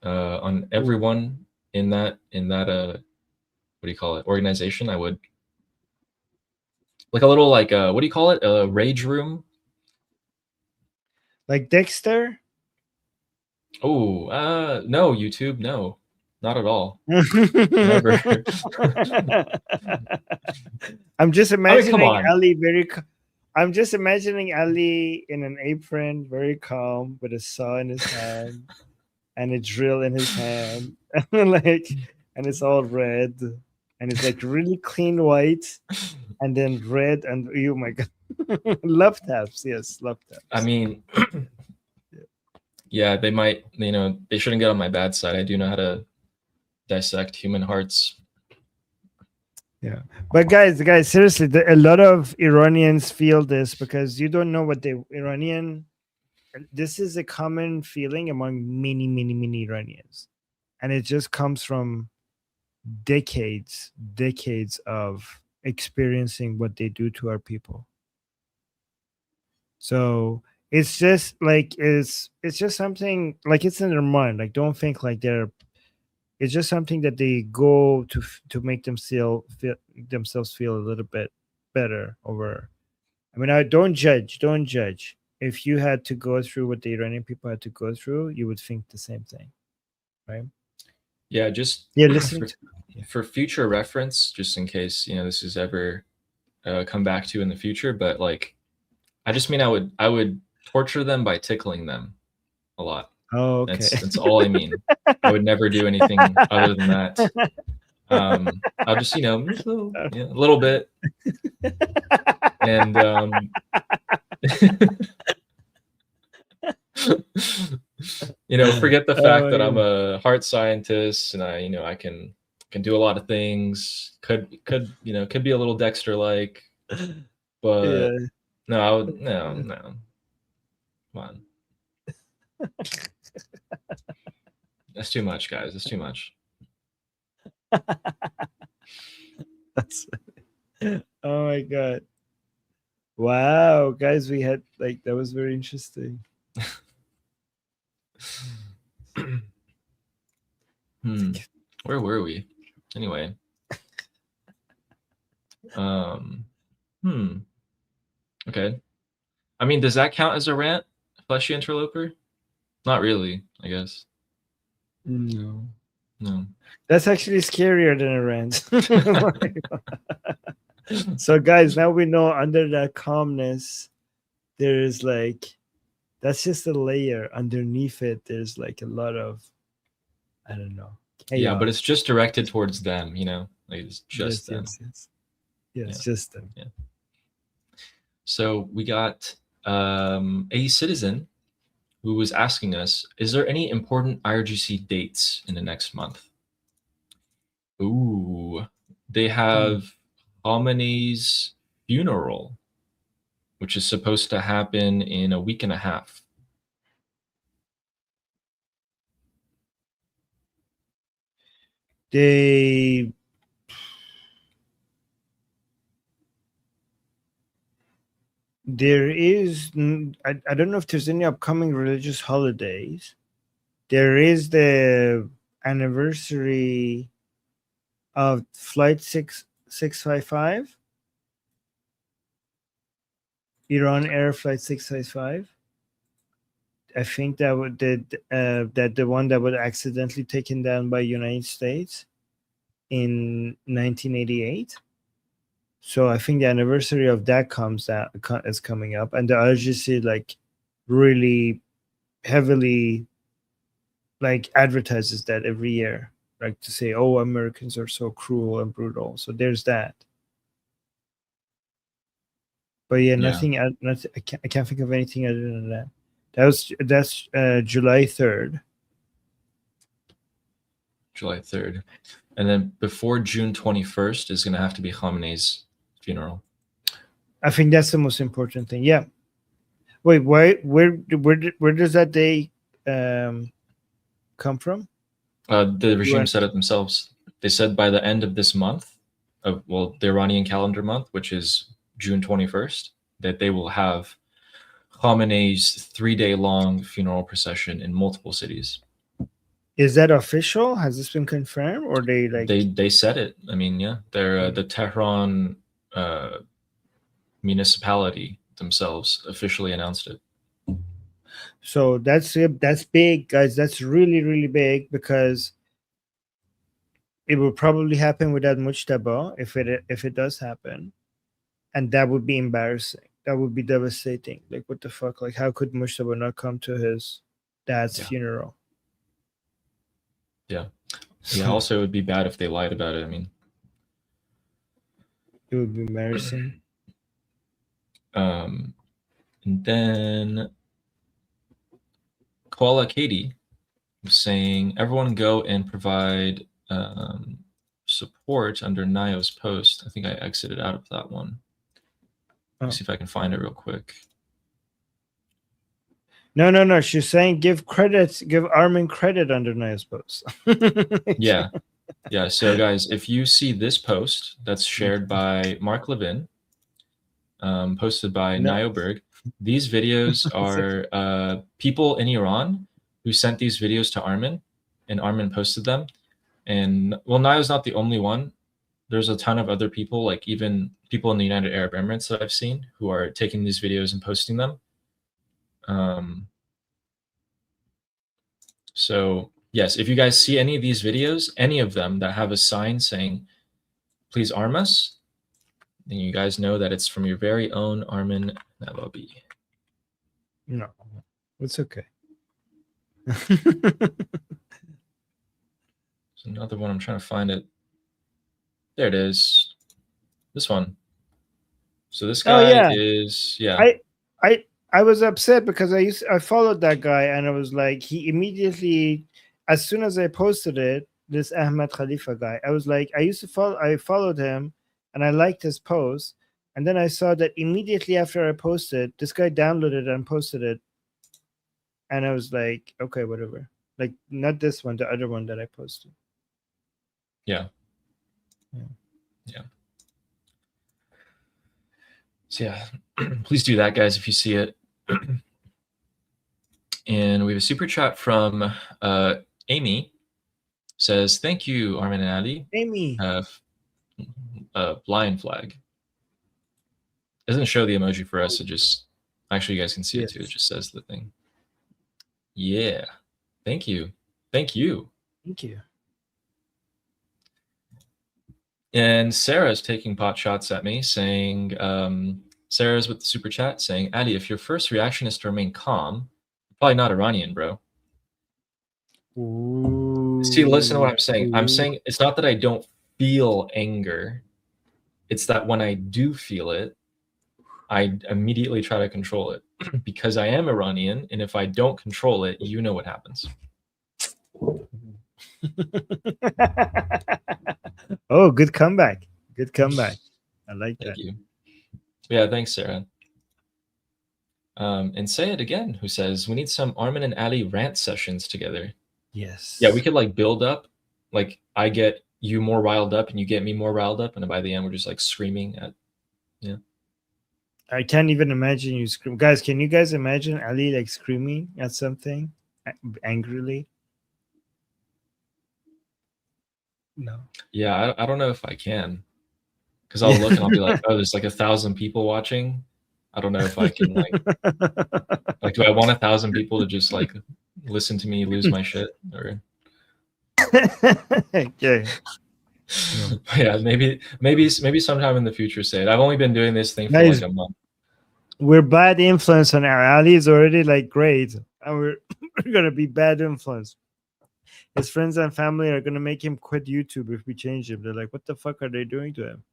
on everyone in that what do you call it, organization, I would. Like a little what do you call it, a rage room? like Dexter? Oh, no, YouTube, no, not at all. Never. I'm just imagining come on. Ali I'm just imagining Ali in an apron, very calm, with a saw in his hand and a drill in his hand, and it's all red, and it's like really clean white, and then red, and oh my god, love taps, yes, love taps. I mean, yeah, they might, they shouldn't get on my bad side. I do know how to dissect human hearts. Yeah, but guys, seriously, a lot of Iranians feel this because you don't know what this is a common feeling among many Iranians, and it just comes from decades of experiencing what they do to our people. So it's just like it's just something, like it's in their mind. Like, don't think like it's just something that they go to make themselves feel a little bit better over. I mean, I don't judge. If you had to go through what the Iranian people had to go through, you would think the same thing, right? Yeah, just listening for future reference, just in case this is ever come back to in the future. But like, I just mean I would torture them by tickling them a lot. Oh, okay. That's all I mean. I would never do anything other than that. I'll just a little bit, and Forget the Oh fact my that I'm God. a heart scientist and I can do a lot of things. Could be a little Dexter like, but Yeah. no, come on. That's too much, guys. That's too much. That's oh my God. Wow, guys, we had that was very interesting. Where were we? Anyway. Okay. I mean, does that count as a rant, Fleshy Interloper? Not really, I guess. No. No. That's actually scarier than a rant. So guys, now we know under that calmness, there's that's just a layer. Underneath it, there's a lot of, I don't know, chaos. Yeah, but it's just directed towards them, Like it's just them. Yes, just them. Yeah. So we got a citizen who was asking us, is there any important IRGC dates in the next month? Ooh, they have Khamenei's funeral, which is supposed to happen in a week and a half. There is, I don't know if there's any upcoming religious holidays. There is the anniversary of Flight 655, Iran Air Flight 655. I think that the one that was accidentally taken down by United States in 1988. So I think the anniversary of that is coming up, and the RGC really heavily advertises that every year, to say, oh, Americans are so cruel and brutal. So there's that. But yeah, nothing. I can't think of anything other than that. That's July 3rd. July 3rd. And then before June 21st is going to have to be Khamenei's funeral. I think that's the most important thing. Yeah. Wait, why? Where does that day come from? The regime said it themselves. They said by the end of this month, the Iranian calendar month, which is June 21st, that they will have Khamenei's 3-day-long funeral procession in multiple cities. Is that official? Has this been confirmed, or they said it? I mean, yeah, they're the Tehran municipality themselves officially announced it. So that's big, guys. That's really, really big, because it will probably happen without Mujtaba if it does happen, and that would be embarrassing. That would be devastating. What the fuck? How could Mujtaba not come to his dad's funeral? Yeah. Yeah. Also, it would be bad if they lied about it. I mean, it would be embarrassing. And then Koala Katie was saying, everyone go and provide support under Nio's post. I think I exited out of that one. Let me see if I can find it real quick. No. She's saying give Armin credit under Nio's post. Yeah. So guys, if you see this post that's shared by Mark Levin, posted by Nioberg, these videos are people in Iran who sent these videos to Armin, and Armin posted them. And Nio's not the only one. There's a ton of other people, even people in the United Arab Emirates that I've seen, who are taking these videos and posting them. So yes, if you guys see any of these videos, any of them that have a sign saying, please arm us, then you guys know that it's from your very own Armin Navabi. No, it's okay. There's another one. I'm trying to find it. There it is. This one. So this guy is, yeah. I was upset because I followed that guy, and I was like, he immediately, as soon as I posted it, this Ahmed Khalifa guy, I was like, I followed him, and I liked his post, and then I saw that immediately after I posted, this guy downloaded it and posted it, and I was like, okay, whatever. Like, not this one, the other one that I posted. Yeah. Yeah. Yeah. So yeah, please do that, guys, if you see it. And we have a super chat from Amy. Says, thank you, Armin and Ali. Amy. Blind flag. Doesn't show the emoji for us. It just, actually, you guys can see it too. It just says the thing. Yeah. Thank you. Thank you. Thank you. And Sarah's taking pot shots at me, saying, Sarah's with the super chat saying, Ali, if your first reaction is to remain calm, you're probably not Iranian, bro. Ooh. See, listen to what I'm saying. I'm saying it's not that I don't feel anger. It's that when I do feel it, I immediately try to control it because I am Iranian. And if I don't control it, you know what happens. Oh, good comeback. Good comeback. I like that. Thank you. Yeah, thanks, Sarah. And say it again, who says, we need some Armin and Ali rant sessions together. Yes. Yeah, we could like build up. Like I get you more riled up and you get me more riled up. And by the end, we're just like screaming at, yeah. I can't even imagine you scream. Guys, can you guys imagine Ali like screaming at something angrily? No. Yeah, I don't know if I can. Because I'll look and I'll be like, oh, there's like 1,000 people watching. I don't know if I can like do I want 1,000 people to just like listen to me lose my shit? Or Okay. yeah, maybe sometime in the future say it. I've only been doing this thing for Guys, like a month. We're bad influence on our Ali is already like great, and we're gonna be bad influence. His friends and family are gonna make him quit YouTube if we change him. They're like, what the fuck are they doing to him?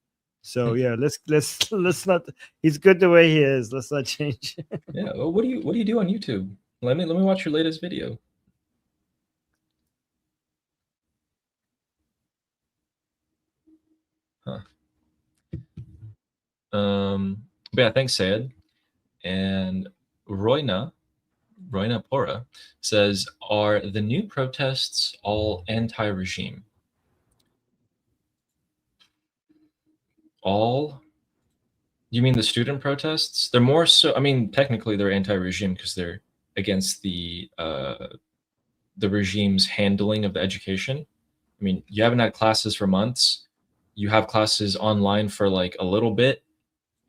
So yeah, let's not. He's good the way he is. Let's not change. Yeah. Well, what do you do on YouTube? Let me watch your latest video. Huh. But yeah, thanks, Sayed. And Royna Pora says, are the new protests all anti-regime? All? You mean the student protests? They're more so, I mean, technically they're anti-regime because they're against the regime's handling of the education. I mean, you haven't had classes for months. You have classes online for like a little bit,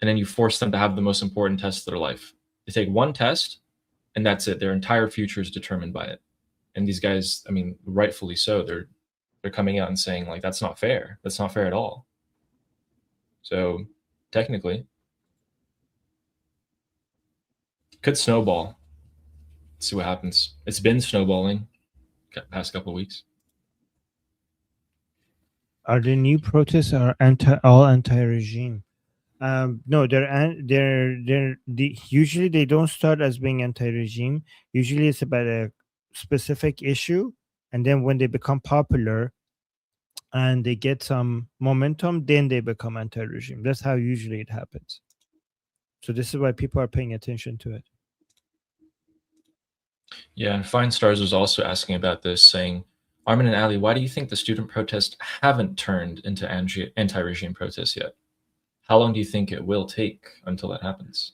and then you force them to have the most important test of their life. They take one test, and that's it. Their entire future is determined by it. And these guys, I mean, rightfully so, they're coming out and saying like, that's not fair. That's not fair at all. So technically, could snowball. Let's see what happens. It's been snowballing past couple of weeks. Are the new protests are all anti-regime? No, usually they don't start as being anti-regime. Usually it's about a specific issue, and then when they become popular and they get some momentum, then they become anti-regime. That's how usually it happens. So this is why people are paying attention to it. Yeah, and Fine Stars was also asking about this, saying, Armin and Ali, why do you think the student protests haven't turned into anti-regime protests yet? How long do you think it will take until that happens?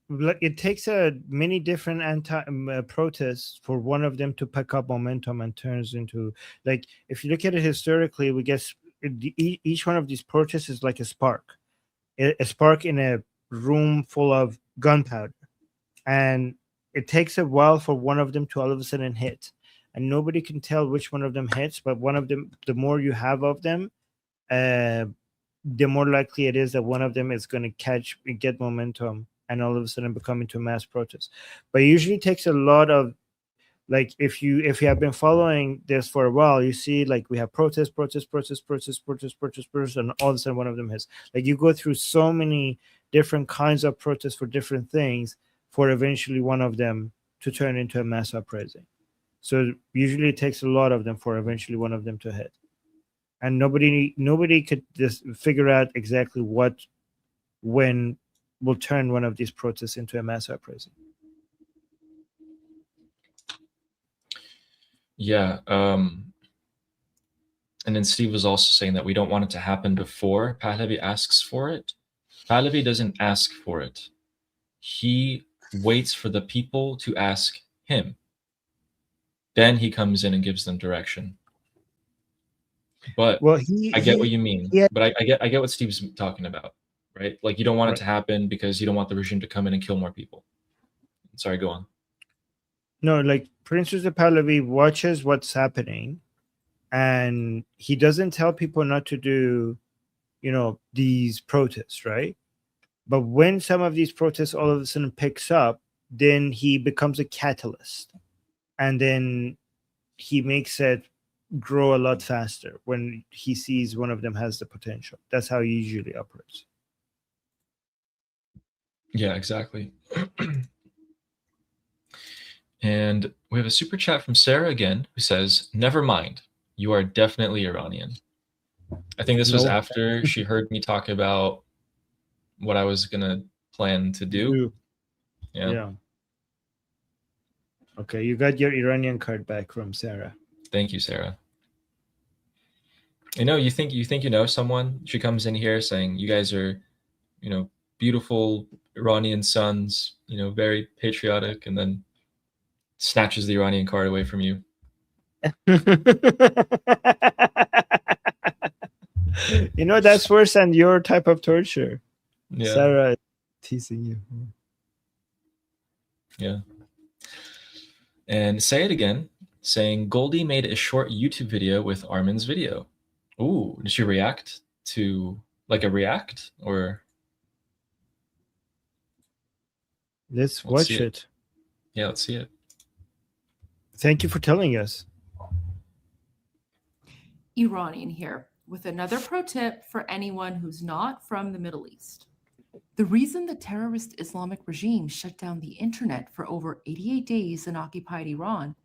It takes many different protests for one of them to pick up momentum and turns into, like, if you look at it historically, we guess each one of these protests is like a spark in a room full of gunpowder, and it takes a while for one of them to all of a sudden hit, and nobody can tell which one of them hits, but one of them, the more you have of them, the more likely it is that one of them is going to get momentum and all of a sudden become into mass protest. But it usually takes a lot of, like, if you have been following this for a while, you see like we have protest, and all of a sudden one of them hits. Like, you go through so many different kinds of protests for different things for eventually one of them to turn into a mass uprising. So usually it takes a lot of them for eventually one of them to hit. And nobody could just figure out exactly when will turn one of these protests into a mass uprising. Yeah. And then Steve was also saying that we don't want it to happen before Pahlavi asks for it. Pahlavi doesn't ask for it. He waits for the people to ask him. Then he comes in and gives them direction. But Well, I get what you mean. he had- But I get what Steve's talking about, right? Like you don't want it Right. to happen because you don't want the regime to come in and kill more people. Sorry, go on. No, like Prince Reza Pahlavi watches what's happening, and he doesn't tell people not to do, these protests, right? But when some of these protests all of a sudden picks up, then he becomes a catalyst, and then he makes it grow a lot faster when he sees one of them has the potential. That's how he usually operates. Yeah, exactly. And we have a super chat from Sarah again, who says, "Never mind, you are definitely Iranian." I think this was No. after she heard me talk about what I was gonna plan to do. Yeah. Okay, you got your Iranian card back from Sarah. Thank you, Sarah. You think you know someone. She comes in here saying, "You guys are, beautiful Iranian sons. Very patriotic," and then snatches the Iranian card away from you. That's worse than your type of torture. Yeah. Sarah teasing you. Yeah. And Say It Again, saying Goldie made a short YouTube video with Armin's video. Ooh, did she react to like a react or? Let's Let's watch see it. Yeah, let's see it. Thank you for telling us. Iranian here with another pro tip for anyone who's not from the Middle East. The reason the terrorist Islamic regime shut down the internet for over 88 days in occupied Iran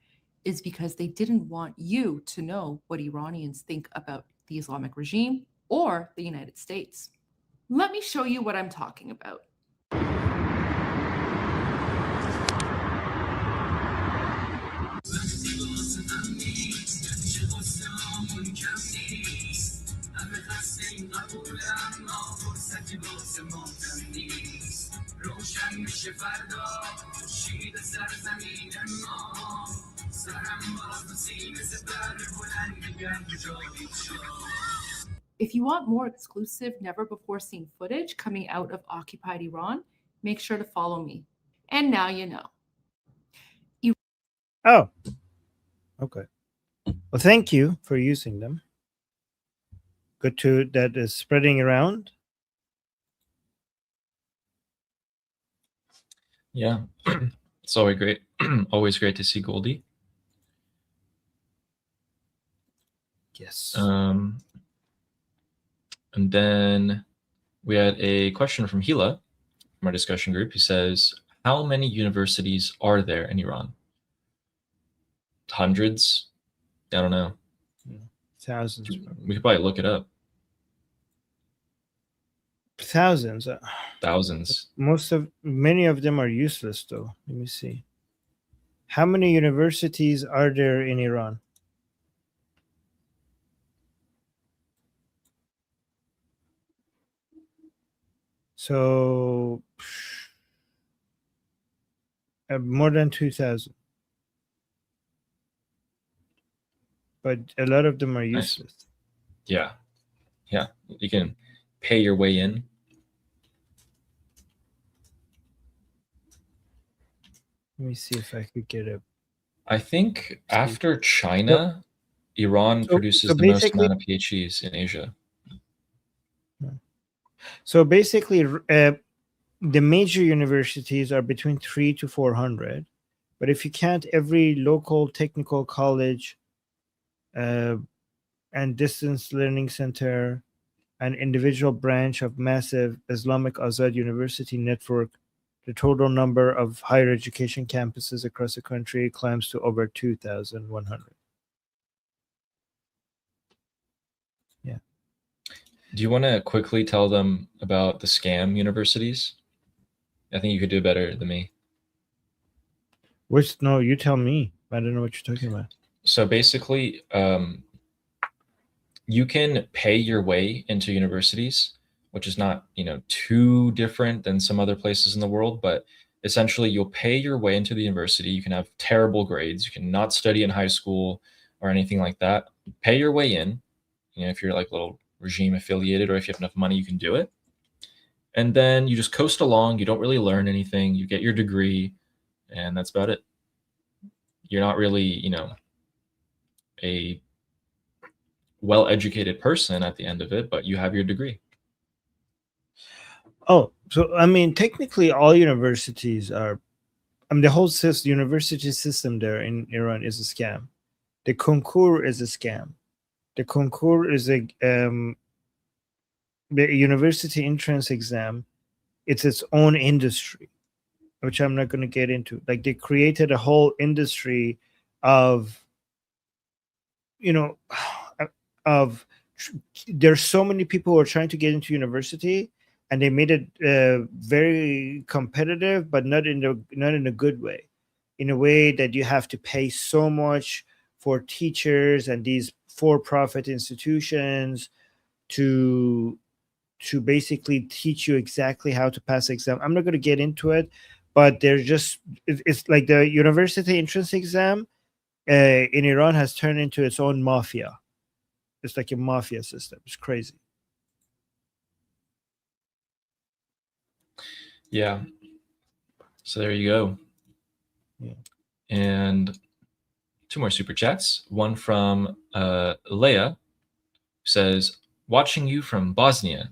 is because they didn't want you to know what Iranians think about the Islamic regime or the United States. Let me show you what I'm talking about. If you want more exclusive, never-before-seen footage coming out of occupied Iran, make sure to follow me. And now you know. Oh, okay. Well, thank you for using them. Good to that is spreading around. Yeah, it's always great. Always great to see Goldie. Yes. And then we had a question from Hila from our discussion group who says, "How many universities are there in Iran?" Hundreds? I don't know. Thousands. We could probably look it up. Thousands. Thousands. Many of them are useless, though. Let me see. How many universities are there in Iran? So more than 2,000. But a lot of them are Nice. useless. Yeah. Yeah. You can pay your way in. Let me see if I could get a. I think after China, Iran produces the most amount of PhDs in Asia. So basically, the major universities are between 300 to 400. But if you count every local technical college and distance learning center, an individual branch of massive Islamic Azad University network The total number of higher education campuses across the country climbs to over 2,100. Yeah. Do you want to quickly tell them about the scam universities? I think you could do better than me. Which, no, you tell me. I don't know what you're talking about. So basically, you can pay your way into universities, which is not, too different than some other places in the world, but essentially you'll pay your way into the university. You can have terrible grades. You can not study in high school or anything like that. Pay your way in, if you're like a little regime affiliated, or if you have enough money, you can do it. And then you just coast along. You don't really learn anything. You get your degree, and that's about it. You're not really, a well-educated person at the end of it, but you have your degree. Oh, so I mean, technically, all universities are. The whole university system there in Iran is a scam. The concours is a scam. The concours is a the university entrance exam. It's its own industry, which I'm not going to get into. Like, they created a whole industry of, there's so many people who are trying to get into university, and they made it very competitive, but not in a good way, in a way that you have to pay so much for teachers and these for-profit institutions to basically teach you exactly how to pass the exam. I'm not going to get into it, but it's like the university entrance exam in Iran has turned into its own mafia. It's like a mafia system. It's crazy. Yeah. So there you go. Yeah. And 2 more super chats. One from Leia, who says, watching you from Bosnia.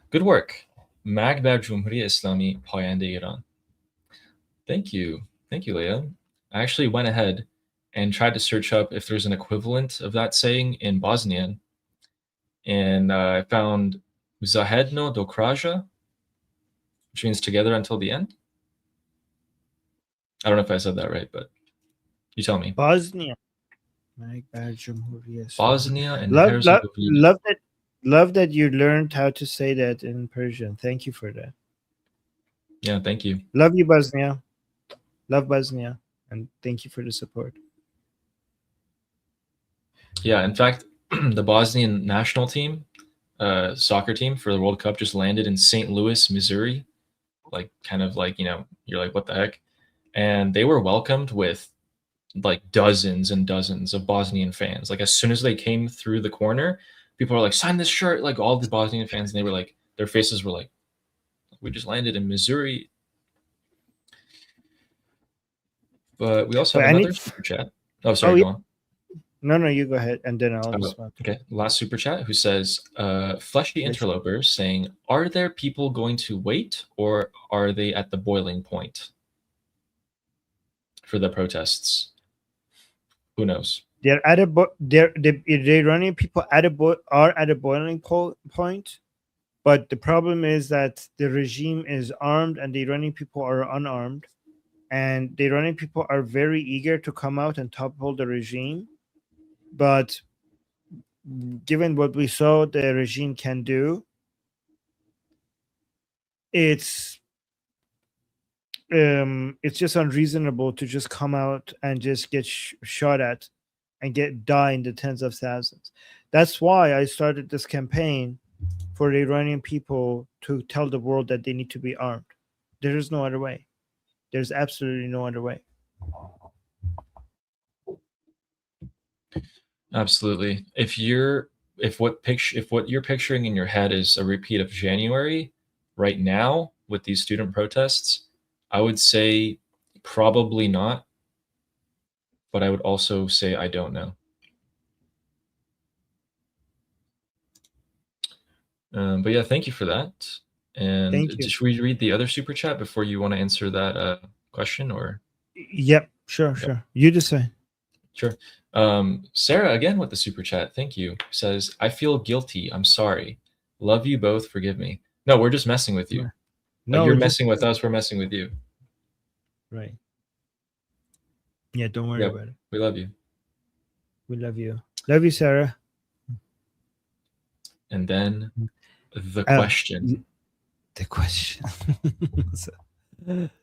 Good work. Mag bar Jumhuri Islami payande Iran. Thank you. Thank you, Leia. I actually went ahead and tried to search up if there's an equivalent of that saying in Bosnian. And I found Zahedno do kraja, which means together until the end. I don't know if I said that right, but you tell me. Bosnia. Bosnia and Herzegovina. Love that you learned how to say that in Persian. Thank you for that. Yeah, thank you. Love you, Bosnia. Love Bosnia. And thank you for the support. Yeah, in fact, the Bosnian national team, soccer team for the World Cup just landed in St. Louis, Missouri. Like, kind of like, you're like, what the heck? And they were welcomed with like dozens and dozens of Bosnian fans. Like, as soon as they came through the corner, people were like, sign this shirt. Like, all the Bosnian fans, and they were like, their faces were like, we just landed in Missouri. But we also have another super chat. Oh, sorry, go on. No, you go ahead, and then I'll respond. Okay, last super chat, who says, Fleshy Interloper saying, are there people going to wait, or are they at the boiling point for the protests? Who knows? They're at the Iranian people are at a boiling point, but the problem is that the regime is armed and the Iranian people are unarmed, and the Iranian people are very eager to come out and topple the regime. But given what we saw the regime can do, it's just unreasonable to just come out and just get shot at and die in the tens of thousands. That's why I started this campaign for the Iranian people to tell the world that they need to be armed. There is no other way. There's absolutely no other way. Absolutely. If what you're picturing in your head is a repeat of January right now with these student protests, I would say probably not, but I would also say I don't know. But yeah, thank you for that. And should we read the other super chat before you want to answer that question, or? Yep, sure. You decide. Sure. Sarah, again with the super chat, thank you, says, I feel guilty. I'm sorry. Love you both. Forgive me. No, we're just messing with you. Like you're just- messing with us, we're messing with you. right. Yeah, don't worry Yeah, about it. we love you. We love you. Love you, Sarah. And then the Uh, question. The question.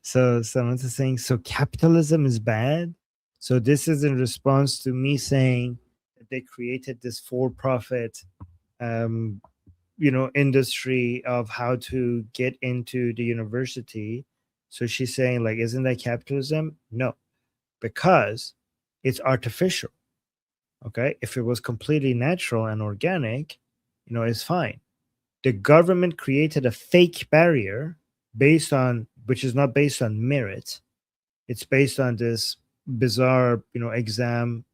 so someone's saying, so capitalism is bad. So this is in response to me saying that they created this for-profit, industry of how to get into the university. So she's saying, like, isn't that capitalism? No, because it's artificial. Okay, if it was completely natural and organic, it's fine. The government created a fake barrier which is not based on merit. It's based on this bizarre, exam,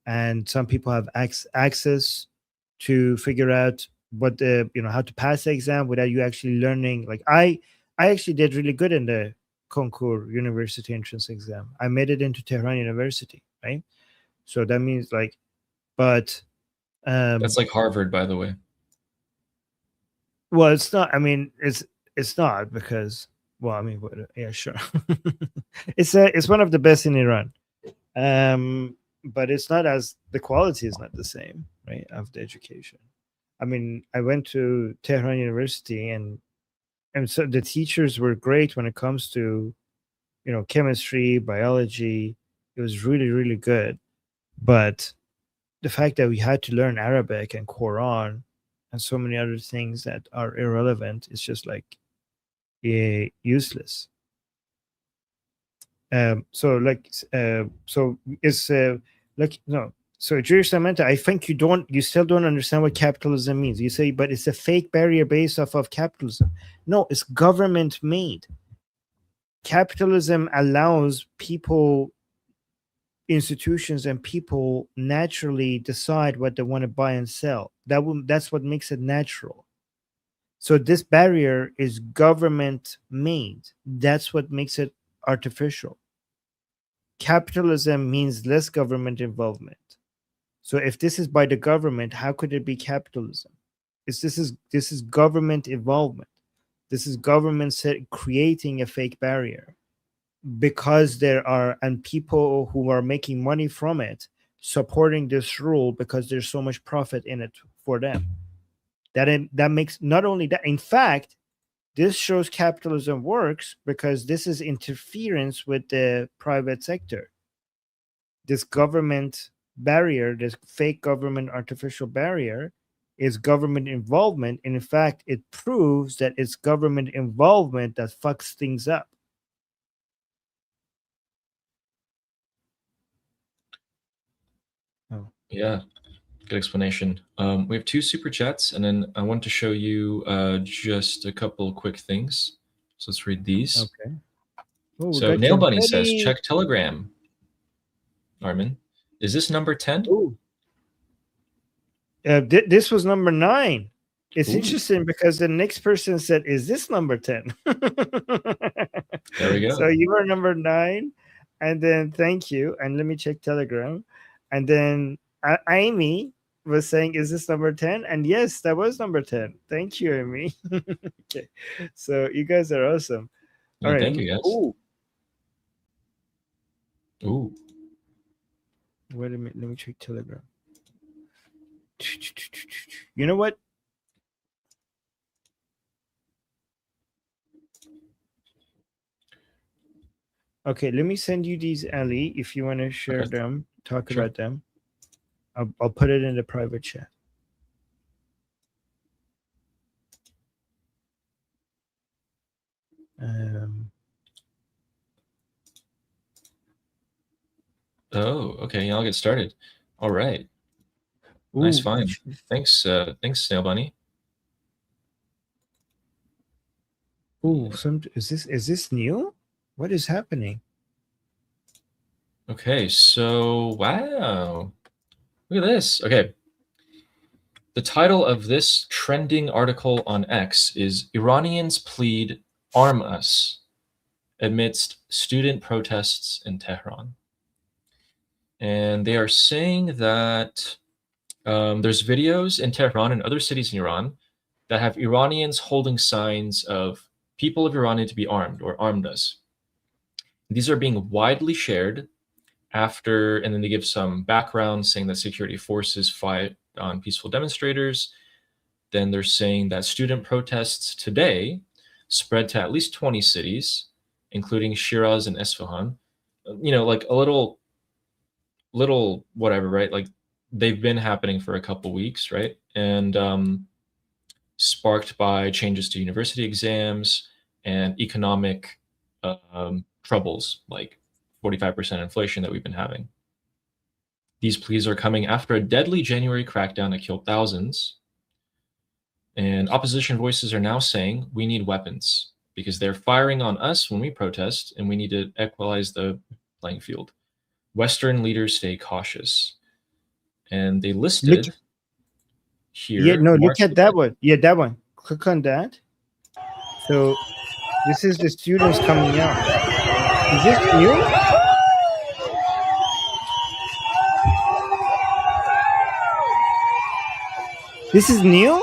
and some people have access to figure out what how to pass the exam without you actually learning. Like I actually did really good in the concours university entrance exam. I made it into Tehran University, right? So that means like, but That's like Harvard, by the way. well, it's not. I mean, it's not because. Well, I mean, yeah, sure. It's one of the best in Iran, but it's not as the quality is not the same, right? Of the education. I mean, I went to Tehran University, and so the teachers were great when it comes to, chemistry, biology. It was really, really good, but the fact that we had to learn Arabic and Quran and so many other things that are irrelevant is just like useless. So it's like no. So Jewish Samantha, I think you still don't understand what capitalism means. You say, but it's a fake barrier based off of capitalism. No, it's government made. Capitalism allows people, institutions, and people naturally decide what they want to buy and sell. That's what makes it natural. So this barrier is government made. That's what makes it artificial. Capitalism means less government involvement. So if this is by the government, how could it be capitalism? This is government involvement. This is government creating a fake barrier because there are people who are making money from it supporting this rule because there's so much profit in it for them. That makes not only that, in fact, this shows capitalism works because this is interference with the private sector. This government barrier, this fake government artificial barrier, is government involvement. And in fact, it proves that it's government involvement that fucks things up. Oh. Yeah, good explanation. We have 2 super chats, and then I want to show you just a couple quick things. So let's read these. Okay. Oh, So Nail Bunny says, check Telegram. Armin, is this number 10? Ooh. This was number 9. It's Ooh. interesting because the next person said, is this number 10? There we go. So you were number 9. And then thank you. And let me check Telegram. And then Amy was saying, is this number 10? And yes, that was number 10. Thank you, Amy. Okay. So you guys are awesome. Yeah, all right. Thank you, guys. Ooh. Ooh. Wait a minute. Let me check Telegram. You know what? Okay, let me send you these, Ali, if you want to share them, talk about them. I'll put it in the private chat. Oh, okay. I'll get started. All right. Ooh, nice find. Thanks, Snail Bunny. Ooh, is this new? What is happening? Okay, so wow. Look at this. Okay. The title of this trending article on X is Iranians plead arm us amidst student protests in Tehran. And they are saying that there's videos in Tehran and other cities in Iran that have Iranians holding signs of people of Iran need to be armed or armed us. These are being widely shared after, and then they give some background saying that security forces fight on peaceful demonstrators. Then they're saying that student protests today spread to at least 20 cities, including Shiraz and Esfahan. Like a little whatever, right? Like they've been happening for a couple weeks, right? And sparked by changes to university exams and economic troubles, like 45% inflation that we've been having. These pleas are coming after a deadly January crackdown that killed thousands. And opposition voices are now saying we need weapons because they're firing on us when we protest, and we need to equalize the playing field. Western leaders stay cautious. And they listed here. Yeah, no, look at that one. Yeah, that one. Click on that. So this is the students coming out. Is this new? This is new?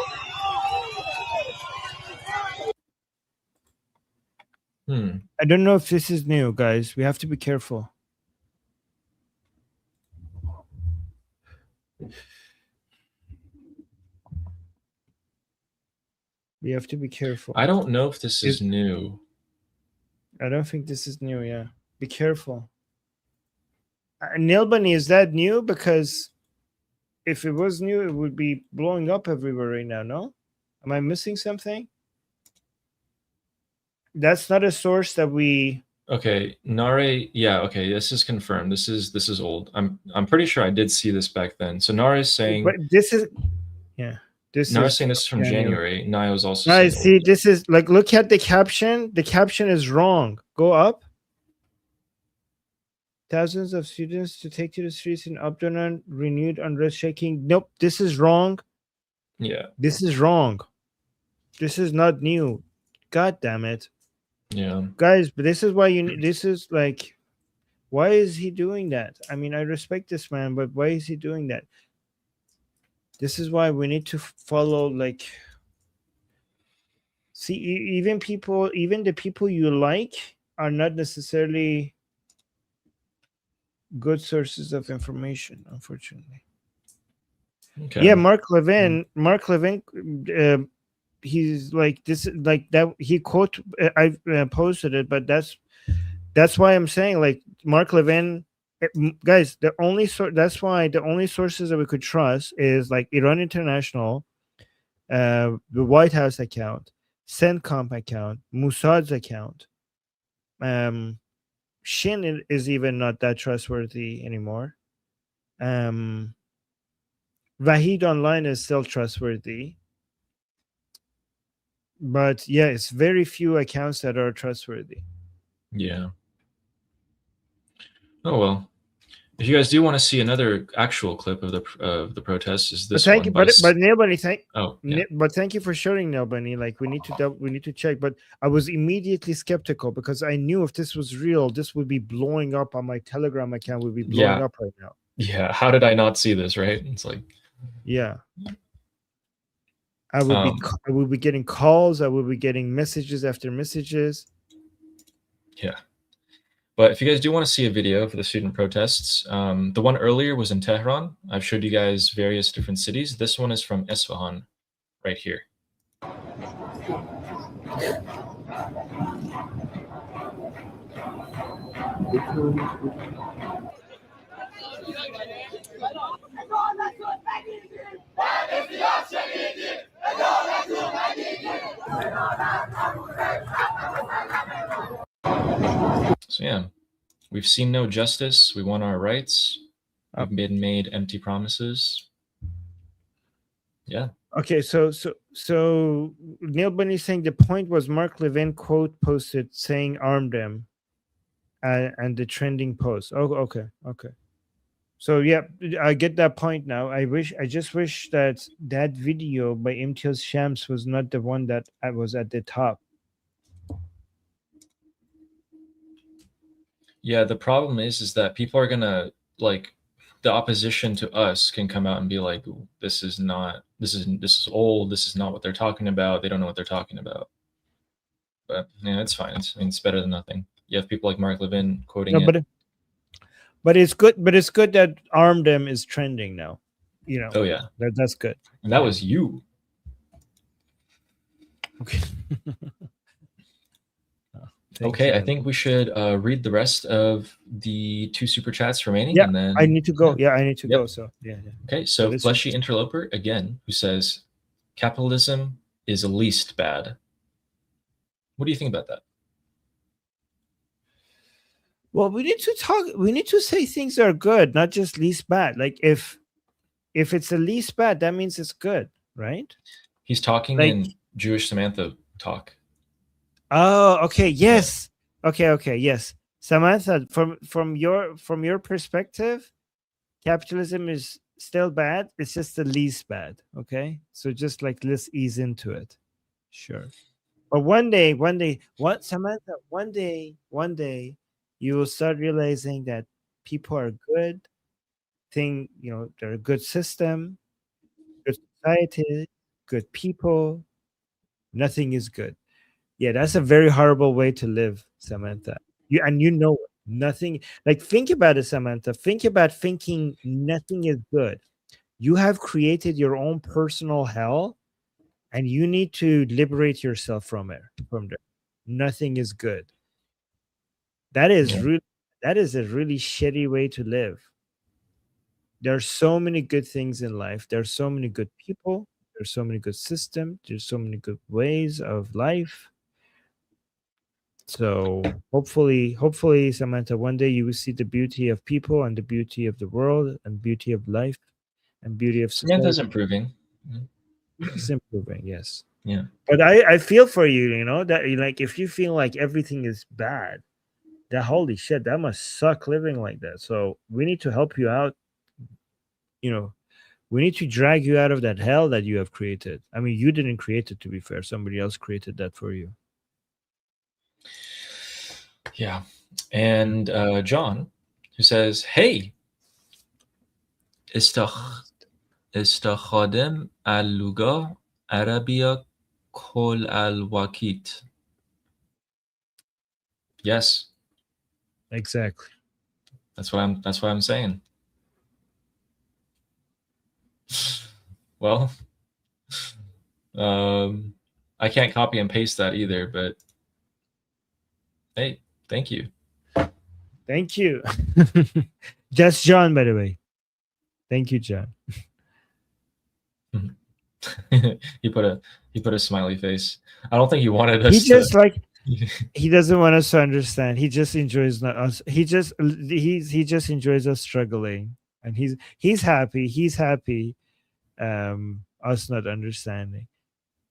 I don't know if this is new, guys. We have to be careful. We have to be careful. I don't know if this is new. I don't think this is new, yeah. Be careful. Nilbani, is that new? Because if it was new, it would be blowing up everywhere right now, no? Am I missing something? That's not a source that we... Okay, Nare, yeah, okay, this is confirmed. This is old. I'm pretty sure I did see this back then. So Nare is saying... But this is... Yeah. Nare is saying this is from January. Naya was also saying... saying see, old. This is... Like, look at the caption. The caption is wrong. Go up. Thousands of students to take to the streets in Abdonan, renewed unrest shaking. Nope, this is wrong. Yeah. This is wrong. This is not new. God damn it. Yeah. Guys, but this is why this is like, why is he doing that? I mean, I respect this man, but why is he doing that? This is why we need to follow, like, see, even the people you like are not necessarily good sources of information, unfortunately. Okay. Yeah, Mark Levin, he's like, this is like that. He quote, I posted it, but that's why I'm saying, like, Mark Levin, guys, that's why the only sources that we could trust is like Iran International, the White House account, CENTCOM account, Mossad's account. Shin is even not that trustworthy anymore. Vahid Online is still trustworthy. But yeah, it's very few accounts that are trustworthy. Yeah. Oh well. If you guys do want to see another actual clip of the protests, is this one? But Nilbani, yeah. But thank you for showing, Nilbani. Like, we need to check. But I was immediately skeptical because I knew if this was real, this would be blowing up on my Telegram account. Would be blowing up right now. Yeah. How did I not see this? Right? It's like. Yeah. I would be getting calls. I would be getting messages after messages. Yeah. But if you guys do want to see a video for the student protests, the one earlier was in Tehran. I've showed you guys various different cities. This one is from Esfahan, right here. So yeah, we've seen no justice. We want our rights. We've been made empty promises. Yeah. Okay, so Neil Bunny saying the point was Mark Levin quote posted saying arm them, and the trending post. Oh, okay. So yeah, I get that point now. I just wish that video by Imtiaz Shams was not the one that was at the top. Yeah, the problem is that people are gonna, like, the opposition to us can come out and be like, this is old, this is not what they're talking about. They don't know what they're talking about. But yeah, it's fine. I mean, it's better than nothing. You have people like Mark Levin quoting No, it. but it's good. But it's good that arm them is trending now. You know, Oh yeah, that's good. and that was you. Okay. Thank Okay, you, I man. think we should read the rest of the 2 super chats remaining, Yeah, and then I need to go. Yeah. Yeah, I need to Yep. go. So yeah. Okay, so this Fleshy Interloper again, who says capitalism is least bad. What do you think about that? Well, we need to talk. We need to say things are good, not just least bad. Like if it's the least bad, that means it's good, right? He's talking Like- in Jewish Samantha talk. Oh, okay. Yes. Okay. Yes. Samantha, from your perspective, capitalism is still bad. It's just the least bad. Okay. So just like let's ease into it. Sure. But one day, what Samantha, one day, you will start realizing that people are good. They're a good system, good society, good people. Nothing is good. Yeah, that's a very horrible way to live, Samantha. You know it. Nothing. Like think about it, Samantha. Think about thinking nothing is good. You have created your own personal hell, and you need to liberate yourself from it. From there, nothing is good. That is Yeah. really that is a really shitty way to live. There are so many good things in life. There are so many good people. There's so many good systems. There's so many good ways of life. So hopefully, Samantha, one day you will see the beauty of people and the beauty of the world and beauty of life and beauty of society. Samantha's improving. It's improving, yes. Yeah. But I feel for you, that like if you feel like everything is bad, that holy shit, that must suck living like that. So we need to help you out. We need to drag you out of that hell that you have created. I mean, you didn't create it, to be fair. Somebody else created that for you. Yeah. And John, who says, hey, استخدم اللغة عربية كل الوقت. Yes. Exactly. That's what I'm saying. Well, I can't copy and paste that either, but hey, thank you. Thank you. Just John, by the way. Thank you, John. He put a smiley face. I don't think he wanted us He just to... he doesn't want us to understand. He just enjoys not us. He just enjoys us struggling, and he's happy. He's happy. Us not understanding.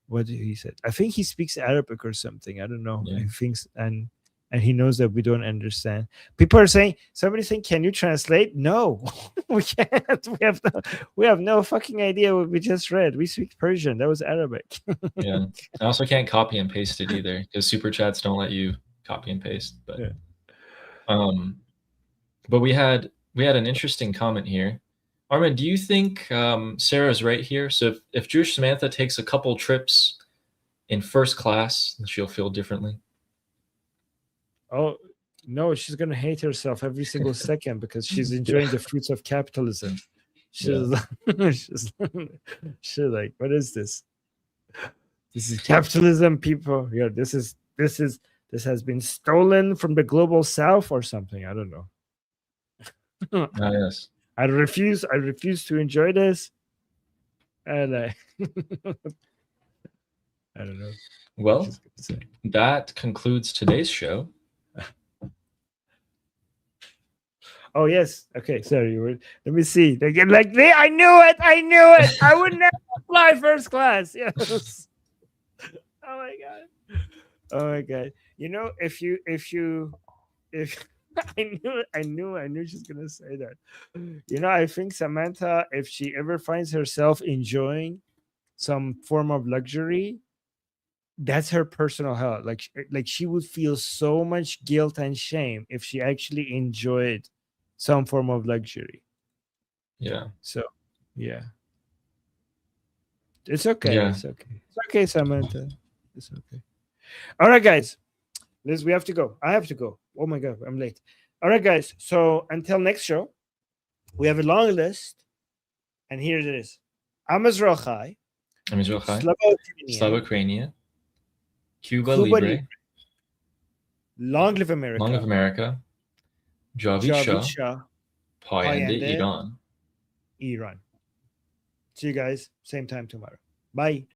What did he said? I think he speaks Arabic or something. I don't know. Yeah. I think and he knows that we don't understand. People are saying, somebody's saying, can you translate? No, we can't. We have no fucking idea what we just read. We speak Persian. That was Arabic. Yeah. I also can't copy and paste it either because super chats don't let you copy and paste. But Yeah. But we had an interesting comment here. Armin, do you think Sarah's right here? So if Jewish Samantha takes a couple trips in first class, she'll feel differently. Oh no, she's gonna hate herself every single second because she's enjoying the fruits of capitalism. She's like, what is this? This is capitalism, people. Yeah, this has been stolen from the global south or something. I don't know. Yes. I refuse to enjoy this. And I don't know. Well, that concludes today's show. Oh yes. Okay. Sorry. Let me see. I knew it. I would never fly first class. Yes. Oh my god. If I knew she's gonna say that. I think Samantha, if she ever finds herself enjoying some form of luxury, that's her personal hell. Like she would feel so much guilt and shame if she actually enjoyed some form of luxury. Yeah. So, yeah. It's okay. Yeah. It's okay. It's okay, Samantha. It's okay. All right, guys. Liz, we have to go. I have to go. Oh my God, I'm late. All right, guys. So until next show, we have a long list. And here it is. I'm Israel Chai. I'm Israel Chai. Slavo-Ukrainian, Slava Ukrainia. Cuba Cuba Libre. Libre. Long live America. Long of America. Javid Javid Shah. Shah. Payende Payende. Iran. Iran. See you guys. Same time tomorrow. Bye.